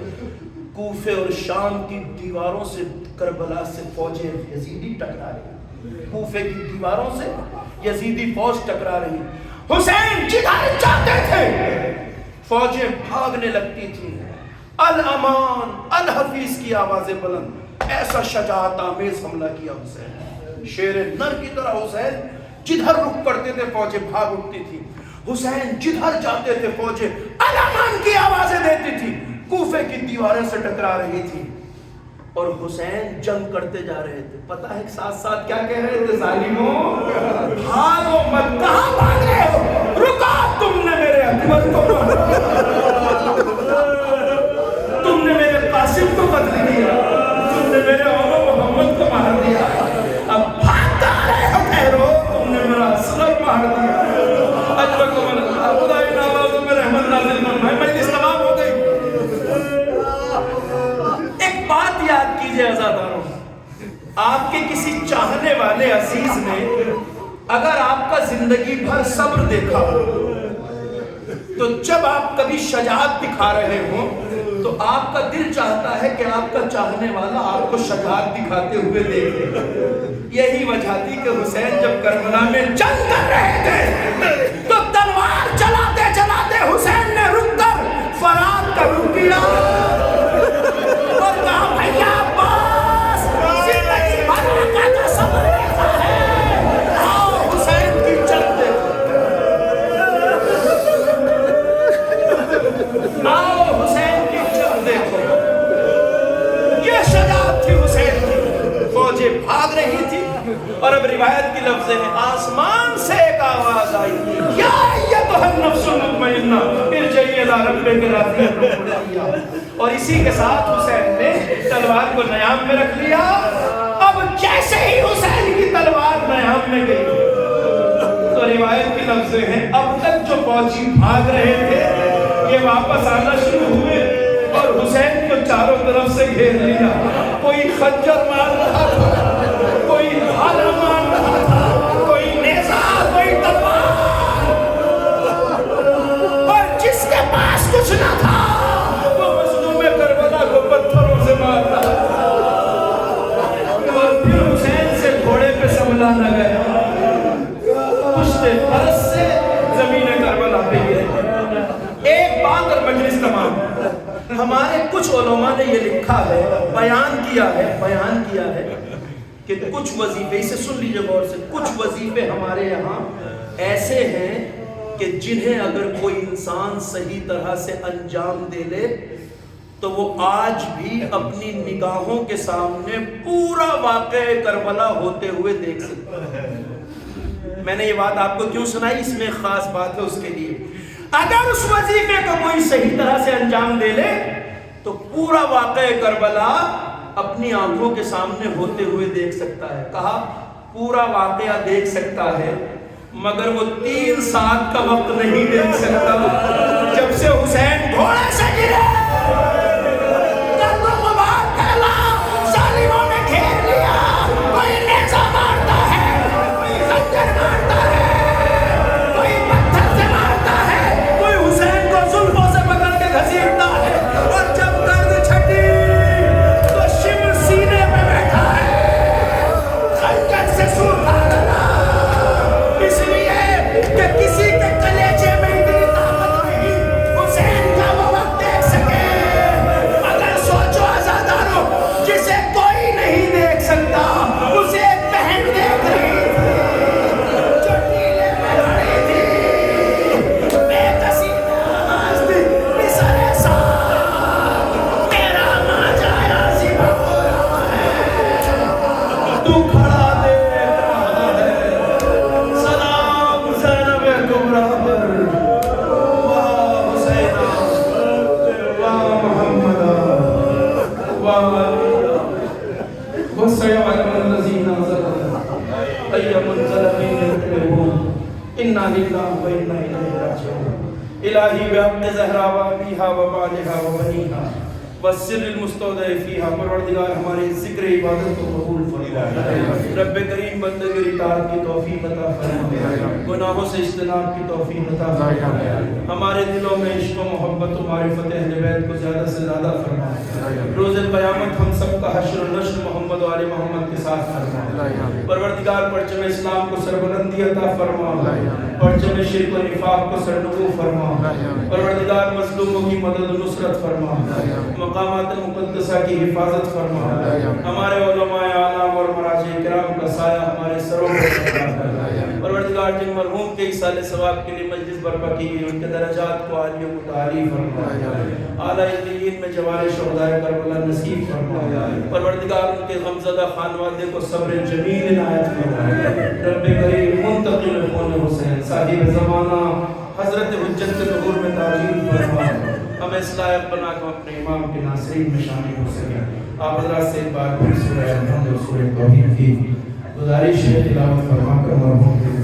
کوفے اور شام کی دیواروں سے کربلا سے فوجیں یزیدی ٹکرا رہی، کوفے کی دیواروں سے یزیدی فوج ٹکرا رہی۔ حسین جدھر جاتے تھے فوجیں بھاگنے لگتی تھیں، الامان الحفیظ کی آوازیں بلند۔ ایسا شجاعت آمیز حملہ کیا حسین، شیر نر کی طرح حسین جدھر رخ کرتے تھے فوجیں بھاگ اٹھتی تھی، حسین جدھر جاتے تھے فوجیں الامان کی آوازیں دیتی تھی، کوفے کی دیواریں سے ٹکرا رہی تھی اور حسین جنگ کرتے جا رہے تھے۔ پتہ ہے ساتھ ساتھ کیا کہہ رہے تھے؟ ظالموں بھاگو مت، کہاں بھاگ رہے ہو؟ رکا، تم نے میرے اکبر کو تم نے میرے قاسم کو قتل کیا، تم نے میرے عمر محمد کو مار دیا، اب بھاگتا رہے ہو ٹھہرو، تم نے میرا اسلم مار دیا۔ اجبر کو خدای نوازوں میں رحمت نازل فرمائے۔ مجلس تمام ہو گئی۔ ایک بات یاد کیجئے عزاداروں، آپ کے کسی چاہنے والے عزیز نے اگر آپ کا زندگی بھر صبر دیکھا تو جب آپ کبھی شجاعت دکھا رہے ہوں تو آپ کا دل چاہتا ہے کہ آپ کا چاہنے والا آپ کو شجاعت دکھاتے ہوئے دیکھے۔ یہی وجہ تھی کہ حسین جب کربلا میں جنگ کر رہے تھے تو تلوار چلاتے چلاتے حسین نے رک کر فرات کا رخ کیا اور کہا بھیا عباس، زندگی بھر کا جو صبر دیکھا ہے، آؤ حسین کی جنگ دیکھو، آؤ حسین کی جنگ دیکھو۔ یہ شجاعت تھی حسین کی، فوجیں بھاگ رہی تھی اور اب روایت کی لفظ ہے آسمان سے ایک آواز آئی، یا ایتھا النفس المطمئنہ ارجعی الی ربک راضیۃ مرضیہ۔ اور اسی کے ساتھ حسین نے تلوار کو نیام میں رکھ لیا۔ اب جیسے ہی حسین کی تلوار نیام میں گئی تو روایت کی لفظ ہیں اب تک جو فوجی بھاگ رہے تھے یہ واپس آنا شروع ہوئے اور حسین کو چاروں طرف سے گھیر لیا۔ کوئی خنجر مار رہا تھا، کوئی بھالا مار رہا تھا، کوئی نیزہ، کوئی تلوار، اور جس کے پاس کچھ نہ تھا وہ مظلوم کربلا کو پتھروں سے مار رہا تھا۔ اور پھر حسین سے گھوڑے پہ سنبھالا گیا، پشت فرس سے زمین کربلا پہ گئے۔ ایک بات اور مجلس تمام، ہمارے کچھ علماء نے یہ لکھا ہے، بیان کیا ہے کہ کچھ وظیفے، اسے سن لیجئے غور سے، کچھ وظیفے ہمارے یہاں ایسے ہیں کہ جنہیں اگر کوئی انسان صحیح طرح سے انجام دے لے تو وہ آج بھی اپنی نگاہوں کے سامنے پورا واقعہ کربلا ہوتے ہوئے دیکھ سکتا ہے۔ میں نے یہ بات آپ کو کیوں سنائی؟ اس میں خاص بات ہے اس کے لیے۔ اگر اس وظیفے کو کوئی صحیح طرح سے انجام دے لے تو پورا واقعہ کربلا اپنی آنکھوں کے سامنے ہوتے ہوئے دیکھ سکتا ہے۔ کہا پورا واقعہ دیکھ سکتا ہے مگر وہ 3 سال کا وقت نہیں دیکھ سکتا۔ جب سے حسین گھوڑے سے گرے، گرد و غبار پھیلا، ظالموں نے گھیر لیا، کوئی نیزہ مارتا ہے، کوئی خنجر مارتا ہے، کوئی پتھر سے مارتا ہے، کوئی حسین کو زلفوں سے پکڑ کے گھسیٹتا ہے، اور جب گرد چھٹی تو شمر سینے پہ بیٹھا ہے، خنجر سے سور کھا ڈالا، اس لیے کہ کسی کے کلیجے میں اتنی طاقت نہیں حسین کا وہ وقت دیکھ سکے والذین ظلموا أي منقلب ينقلبون إنا لله وإنا إليه راجعون إلهي بحق زہرا وابیہا وبالہا وبنیہا والسر المستودع فیہا پروردگار ہمارے ذکر عبادت کو قبول فرما رب کریم بندگی اطاعت کی توفیق عطا فرما گناہوں سے اجتناب کی توفیق عطا فرما ہمارے دلوں میں عشق و محبت و معرفت اہل بیت کو زیادہ سے زیادہ فرما روز قیامت ہم سب کا حشر و نشر محمد و آل محمد کے ساتھ فرما پروردگار پرچم اسلام کو سربلندی عطا فرما پرچم شرک و نفاق کو سرنگو فرما پروردگار مظلوموں کی مدد و نصرت فرما مقامات مقدسہ کی حفاظت فرما ہمارے علماء اعلام اور مراجع کرام کا سایہ ہمارے سروں پر پروردگار جن مرحوم کے ایصال ثواب کے لیے مجلس برپا کی گئی ان کے درجات کو عالی و متعالی فرما اعلیٰ علیین میں جوار شہداء کربلا نصیب فرما پروردگار ان کے غمزدہ خانوادے کو صبر جمیل عنایت فرما رب کریم منتقل خون حسین صاحب زمانہ حضرت حجت ظہور میں تعجیل فرما ہمیں اس لائق بنا کہ اپنے امام کے ناصرین میں شامل ہو سکیں آپ حضرات سے ایک بار پھر سورہ الحمد اور سورہ توحید کی گزارش ہے تلاوت فرما کر مرحوم